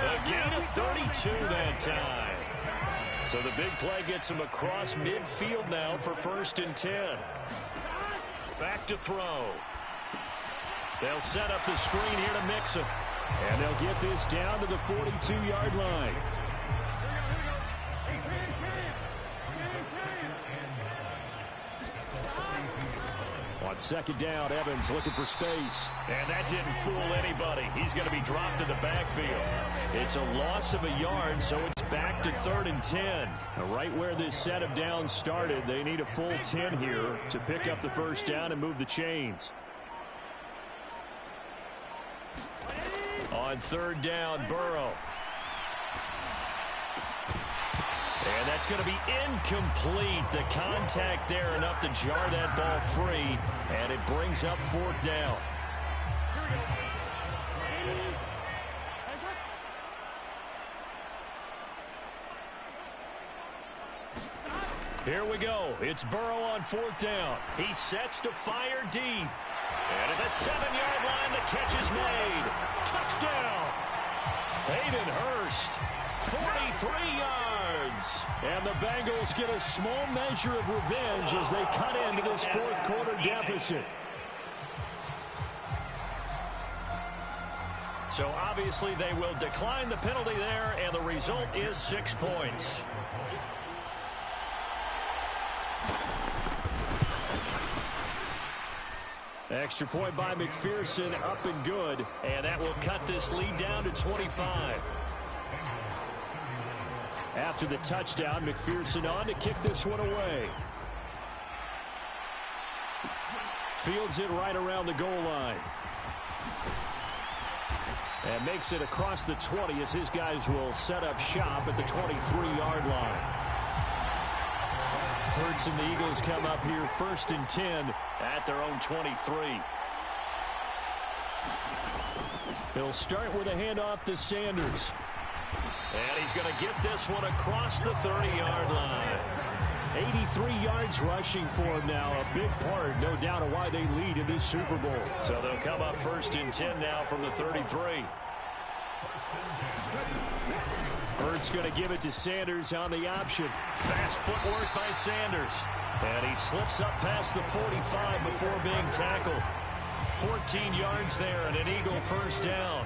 A gain of 32 that time. So the big play gets them across midfield now for 1st and 10. Back to throw. They'll set up the screen here to Mixon. And they'll get this down to the 42-yard line. On 2nd down, Evans looking for space. And that didn't fool anybody. He's going to be dropped in the backfield. It's a loss of a yard, so it's back to 3rd and 10. Right where this set of downs started, they need a full 10 here to pick up the 1st down and move the chains. On 3rd down, Burrow. And that's going to be incomplete. The contact there enough to jar that ball free, and it brings up 4th down. Here we go. It's Burrow on 4th down. He sets to fire deep. And at the 7-yard line, the catch is made. Touchdown. Hayden Hurst, 43 yards. And the Bengals get a small measure of revenge as they cut into this 4th quarter deficit. So obviously they will decline the penalty there, and the result is 6 points. Extra point by McPherson, up and good. And that will cut this lead down to 25. After the touchdown, McPherson on to kick this one away. Fields it right around the goal line. And makes it across the 20 as his guys will set up shop at the 23-yard line. Hurts and the Eagles come up here 1st and 10 at their own 23. He'll start with a handoff to Sanders. And he's going to get this one across the 30-yard line. 83 yards rushing for him now. A big part, no doubt, of why they lead in this Super Bowl. So they'll come up 1st and 10 now from the 33. Bird's going to give it to Sanders on the option. Fast footwork by Sanders. And he slips up past the 45 before being tackled. 14 yards there and an Eagle first down.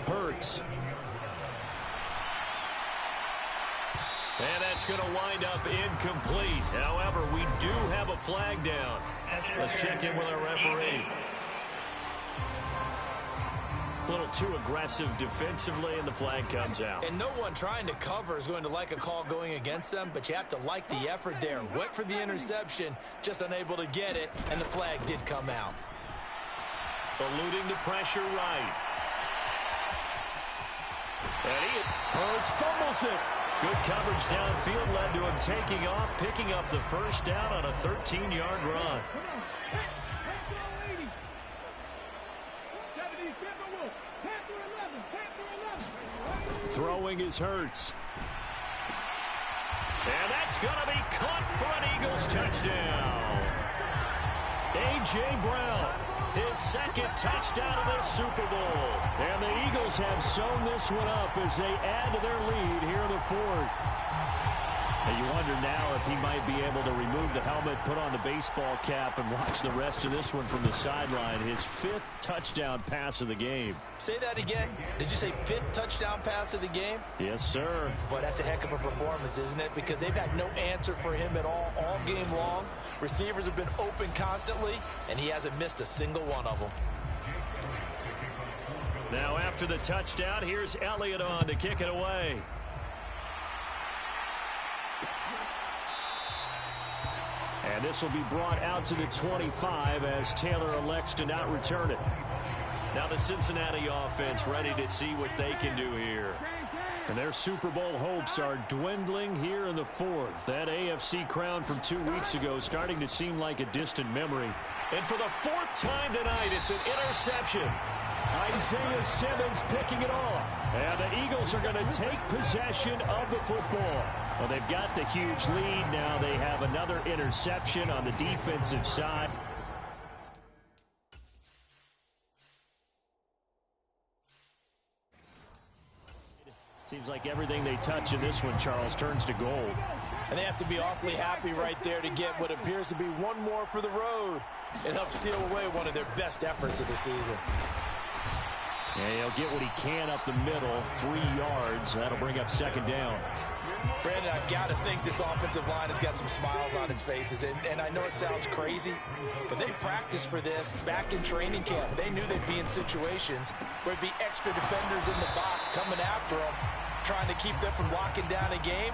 Hurts. And that's going to wind up incomplete. However, we do have a flag down. Let's check in with our referee. A little too aggressive defensively, and the flag comes out. And no one trying to cover is going to like a call going against them, but you have to like the effort there. Went for the interception, just unable to get it, and the flag did come out. Eluding the pressure right. And Hurts fumbles it. Good coverage downfield led to him taking off, picking up the first down on a 13-yard run. Throwing is Hurts. And that's going to be caught for an Eagles touchdown. A.J. Brown, his second touchdown of this Super Bowl. And the Eagles have sewn this one up as they add to their lead here in the 4th. And you wonder now if he might be able to remove the helmet, put on the baseball cap, and watch the rest of this one from the sideline. His 5th touchdown pass of the game. Say that again. Did you say 5th touchdown pass of the game? Yes, sir. Boy, that's a heck of a performance, isn't it? Because they've had no answer for him at all game long. Receivers have been open constantly, and he hasn't missed a single one of them. Now after the touchdown, here's Elliott on to kick it away. And this will be brought out to the 25 as Taylor elects to not return it. Now the Cincinnati offense ready to see what they can do here. And their Super Bowl hopes are dwindling here in the 4th. That AFC crown from 2 weeks ago starting to seem like a distant memory. And for the 4th time tonight, it's an interception. Isaiah Simmons picking it off. And the Eagles are going to take possession of the football. Well, they've got the huge lead. Now they have another interception on the defensive side. Seems like everything they touch in this one, Charles, turns to gold. And they have to be awfully happy right there to get what appears to be one more for the road. It helps seal away one of their best efforts of the season. Yeah, he'll get what he can up the middle, 3 yards. That'll bring up 2nd down. Brandon, I've got to think this offensive line has got some smiles on its faces. And I know it sounds crazy, but they practiced for this back in training camp. They knew they'd be in situations where there'd be extra defenders in the box coming after them, trying to keep them from locking down a game.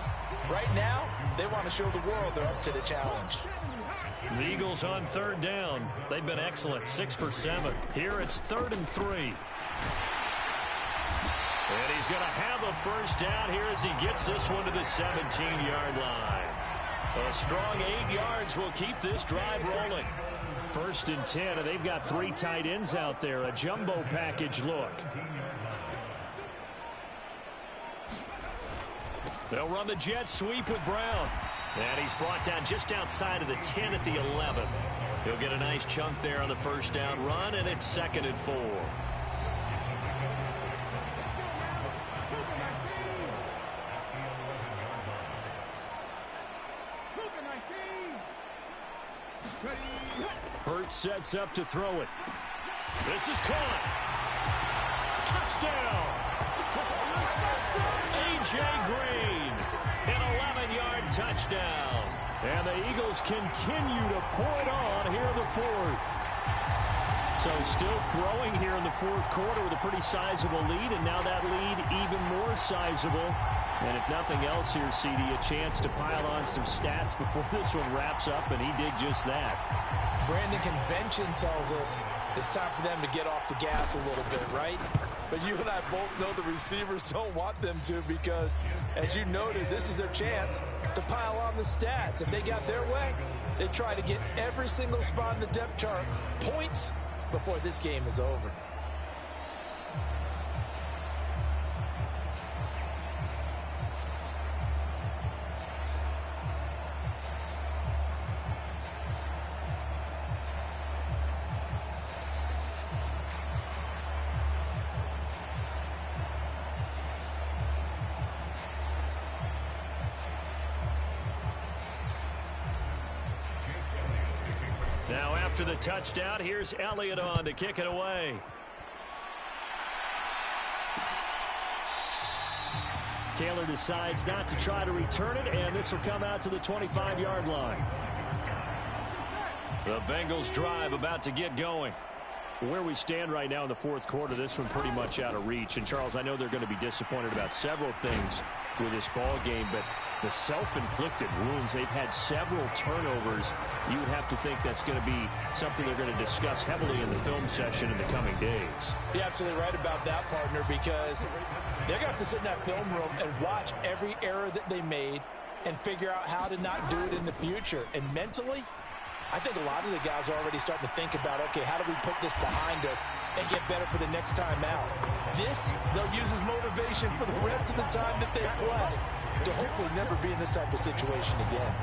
Right now, they want to show the world they're up to the challenge. The Eagles on 3rd down. They've been excellent, 6 for 7. Here it's 3rd and 3. And he's going to have a first down here as he gets this one to the 17-yard line. A strong 8 yards will keep this drive rolling. 1st and 10, and they've got 3 tight ends out there. A jumbo package look. They'll run the jet sweep with Brown. And he's brought down just outside of the 10 at the 11. He'll get a nice chunk there on the first down run, and it's 2nd and 4. Hurts sets up to throw it. This is caught. Touchdown. A.J. Green. An 11-yard touchdown. And the Eagles continue to pour it on here in the fourth. So still throwing here in the fourth quarter with a pretty sizable lead, and now that lead even more sizable. And if nothing else here, CD, a chance to pile on some stats before this one wraps up, and he did just that. Brandon, convention tells us it's time for them to get off the gas a little bit, right? But you and I both know the receivers don't want them to because, as you noted, this is their chance to pile on the stats. If they got their way, they try to get every single spot in the depth chart points before this game is over. Now after the touchdown, here's Elliott on to kick it away. Taylor decides not to try to return it, and this will come out to the 25-yard line. The Bengals drive about to get going. Where we stand right now in the fourth quarter, this one pretty much out of reach. And, Charles, I know they're going to be disappointed about several things with this ball game, but the self-inflicted wounds, they've had several turnovers. You would have to think that's going to be something they're going to discuss heavily in the film session in the coming days. You're absolutely right about that, partner, because they're going to have to sit in that film room and watch every error that they made and figure out how to not do it in the future. And mentally, I think a lot of the guys are already starting to think about, okay, how do we put this behind us and get better for the next time out? This, they'll use as motivation for the rest of the time that they play to hopefully never be in this type of situation again.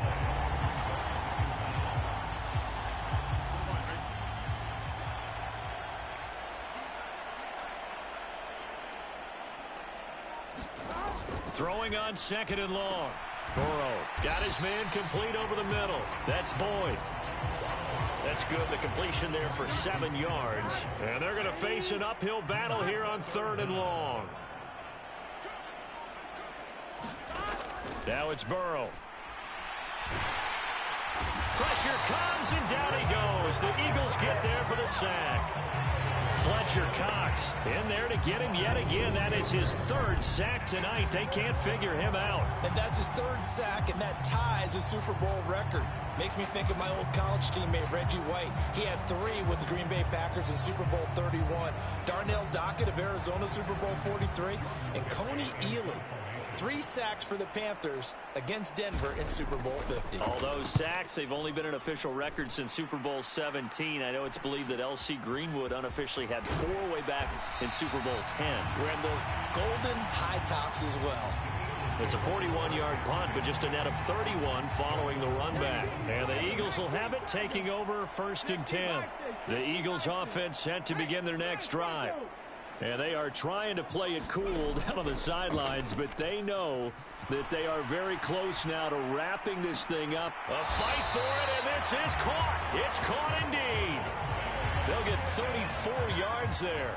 Throwing on second and long. Burrow got his man complete over the middle. That's Boyd. That's good. The completion there for 7 yards. And they're going to face an uphill battle here on third and long. Now it's Burrow. Pressure comes, and down he goes. The Eagles get there for the sack. Fletcher Cox in there to get him yet again. That is his third sack tonight. They can't figure him out. And that's his third sack, and that ties a Super Bowl record. Makes me think of my old college teammate, Reggie White. He had 3 with the Green Bay Packers in Super Bowl 31. Darnell Dockett of Arizona, Super Bowl 43. And Coney Ealy, 3 sacks for the Panthers against Denver in Super Bowl 50. All those sacks, they've only been an official record since Super Bowl 17. I know it's believed that L.C. Greenwood unofficially had 4 way back in Super Bowl 10. Wearing those golden high tops as well. It's a 41-yard punt, but just a net of 31 following the run back. And the Eagles will have it, taking over 1st and 10. The Eagles offense set to begin their next drive. And they are trying to play it cool down on the sidelines, but they know that they are very close now to wrapping this thing up. A fight for it, and this is caught. It's caught indeed. They'll get 34 yards there.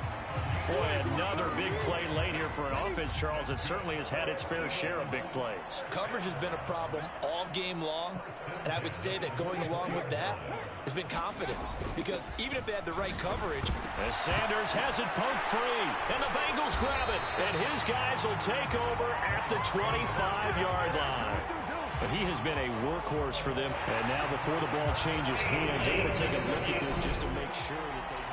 Boy, another big play late here for an offense, Charles, that certainly has had its fair share of big plays. Coverage has been a problem all game long, and I would say that going along with that has been confidence, because even if they had the right coverage. As Sanders has it poked free, and the Bengals grab it, and his guys will take over at the 25-yard line. But he has been a workhorse for them, and now before the ball changes hands, they're going to take a look at this just to make sure that they...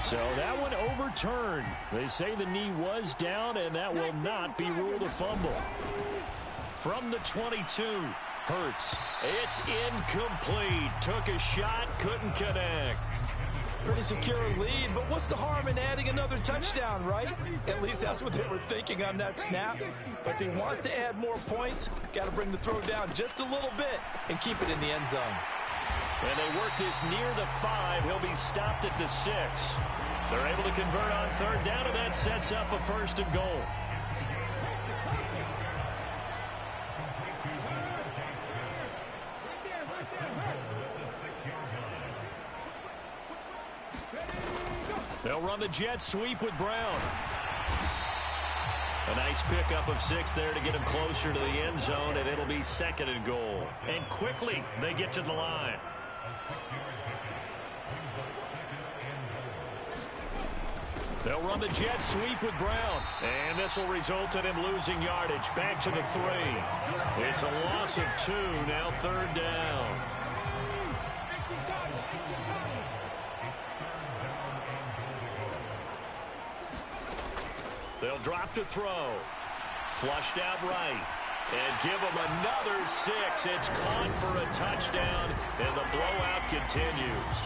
So that one overturned. They say the knee was down, and that will not be ruled a fumble. From the 22, Hurts. It's incomplete. Took a shot, couldn't connect. Pretty secure lead, but what's the harm in adding another touchdown, right? At least that's what they were thinking on that snap. But if he wants to add more points, got to bring the throw down just a little bit and keep it in the end zone. And they work this near the 5. He'll be stopped at the 6. They're able to convert on third down, and that sets up a 1st and goal. They'll run the jet sweep with Brown. A nice pickup of 6 there to get him closer to the end zone, and it'll be 2nd and goal. And quickly they get to the line. They'll run the jet sweep with Brown. And this will result in him losing yardage. Back to the 3. It's a loss of 2, now 3rd down. They'll drop to throw. Flushed out right. And give him another 6. It's caught for a touchdown, and the blowout continues.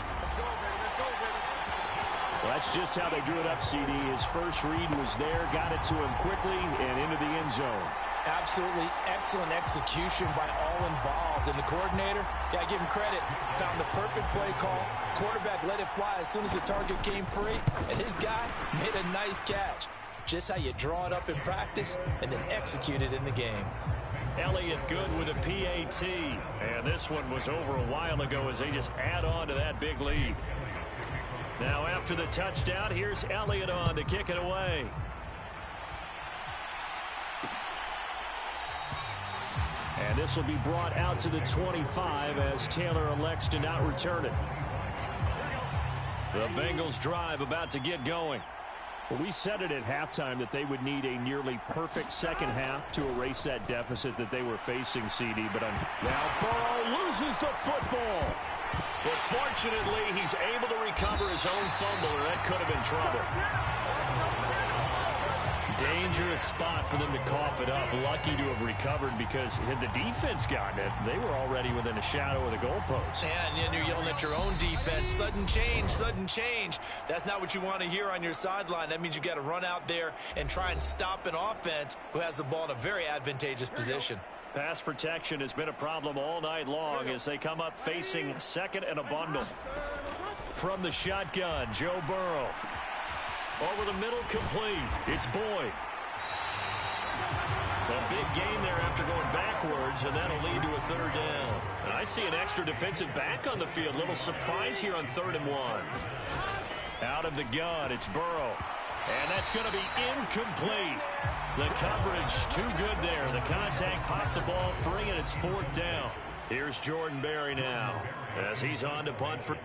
Well, that's just how they drew it up, CD. His first read was there, got it to him quickly, and into the end zone. Absolutely excellent execution by all involved. And the coordinator, got to give him credit, found the perfect play call. Quarterback let it fly as soon as the target came free, and his guy made a nice catch. Just how you draw it up in practice and then execute it in the game. Elliott good with a PAT. And this one was over a while ago as they just add on to that big lead. Now after the touchdown, here's Elliott on to kick it away. And this will be brought out to the 25 as Taylor elects to not return it. The Bengals drive about to get going. Well, we said it at halftime that they would need a nearly perfect second half to erase that deficit that they were facing, CD. But now Burrow loses the football. But fortunately, he's able to recover his own fumble, or that could have been trouble. Dangerous spot for them to cough it up. Lucky to have recovered because had the defense gotten it, they were already within a shadow of the goalpost. And you're yelling at your own defense. Sudden change, sudden change. That's not what you want to hear on your sideline. That means you got to run out there and try and stop an offense who has the ball in a very advantageous position. Pass protection has been a problem all night long as they come up facing 2nd and a bundle. From the shotgun, Joe Burrow. Over the middle, complete. It's Boyd. A big gain there after going backwards, and that'll lead to a 3rd down. And I see an extra defensive back on the field. Little surprise here on 3rd and 1. Out of the gun, it's Burrow. And that's going to be incomplete. The coverage too good there. The contact popped the ball free, and it's 4th down. Here's Jordan Berry now as he's on to punt for...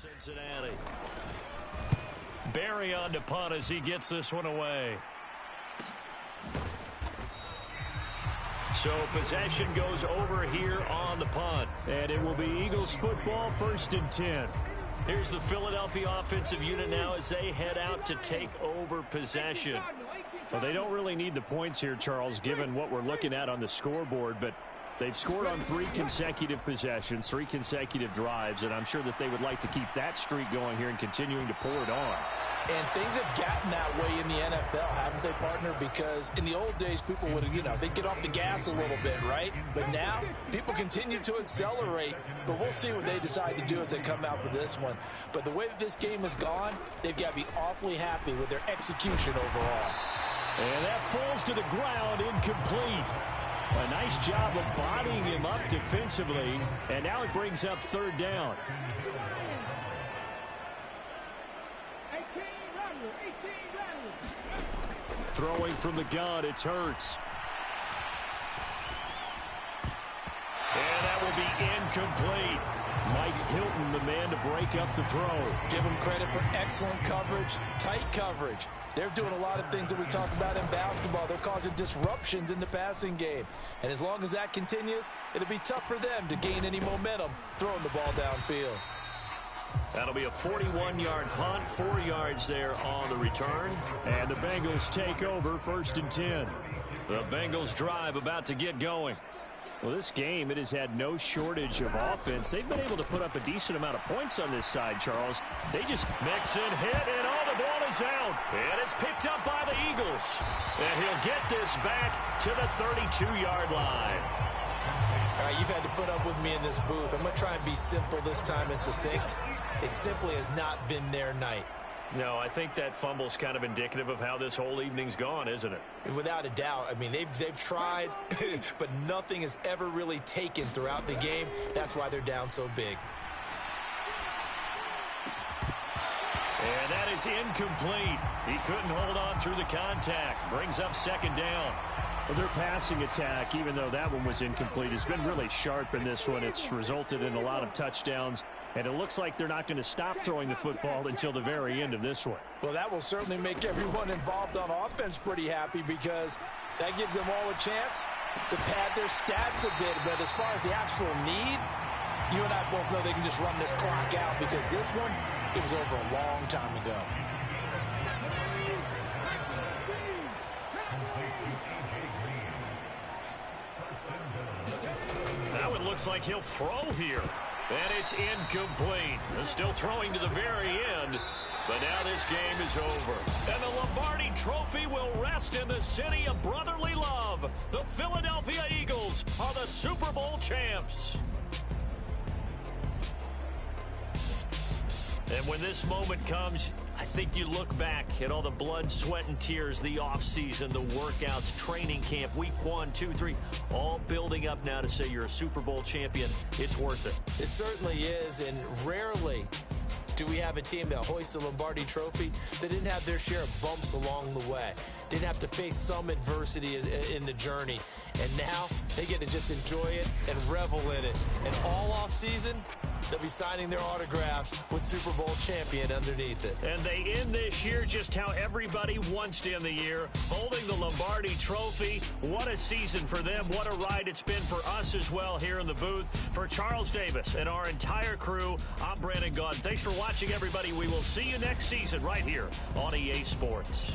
Cincinnati. Barry on to punt as he gets this one away. So possession goes over here on the punt. And it will be Eagles football, 1st and 10. Here's the Philadelphia offensive unit now as they head out to take over possession. Well, they don't really need the points here, Charles, given what we're looking at on the scoreboard. But they've scored on 3 consecutive possessions, 3 consecutive drives. And I'm sure that they would like to keep that streak going here and continuing to pour it on. And things have gotten that way in the NFL, haven't they, partner? Because in the old days, people would, they'd get off the gas a little bit, right? But now, people continue to accelerate. But we'll see what they decide to do as they come out for this one. But the way that this game has gone, they've got to be awfully happy with their execution overall. And that falls to the ground, incomplete. A nice job of bodying him up defensively. And now it brings up 3rd down. Throwing from the gun, it's Hurts. And that will be incomplete. Mike Hilton, the man to break up the throw. Give him credit for excellent coverage, tight coverage. They're doing a lot of things that we talk about in basketball. They're causing disruptions in the passing game. And as long as that continues, it'll be tough for them to gain any momentum throwing the ball downfield. That'll be a 41-yard punt, 4 yards there on the return. And the Bengals take over, 1st and 10. The Bengals drive about to get going. Well, this game, it has had no shortage of offense. They've been able to put up a decent amount of points on this side, Charles. They just mix in, hit, and the ball is out. And it's picked up by the Eagles. And he'll get this back to the 32-yard line. All right, you've had to put up with me in this booth. I'm going to try and be simple this time and succinct. It simply has not been their night. No, I think that fumble's kind of indicative of how this whole evening's gone, isn't it? Without a doubt. I mean, they've tried, but nothing has ever really taken throughout the game. That's why they're down so big. And that is incomplete. He couldn't hold on through the contact. Brings up 2nd down. Well, their passing attack, even though that one was incomplete, has been really sharp in this one. It's resulted in a lot of touchdowns, and it looks like they're not going to stop throwing the football until the very end of this one. Well, that will certainly make everyone involved on offense pretty happy because that gives them all a chance to pad their stats a bit. But as far as the actual need, you and I both know they can just run this clock out because this one, it was over a long time ago. Looks like he'll throw here. And it's incomplete. They're still throwing to the very end. But now this game is over. And the Lombardi Trophy will rest in the city of brotherly love. The Philadelphia Eagles are the Super Bowl champs. And when this moment comes, I think you look back at all the blood, sweat, and tears, the offseason, the workouts, training camp, week 1, 2, 3, all building up now to say you're a Super Bowl champion. It's worth it. It certainly is, and rarely do we have a team that hoists the Lombardi Trophy that didn't have their share of bumps along the way, didn't have to face some adversity in the journey, and now they get to just enjoy it and revel in it. And all offseason, they'll be signing their autographs with Super Bowl champion underneath it. And they end this year just how everybody wants to end the year, holding the Lombardi Trophy. What a season for them. What a ride it's been for us as well here in the booth. For Charles Davis and our entire crew, I'm Brandon Gaudin. Thanks for watching, everybody. We will see you next season right here on EA Sports.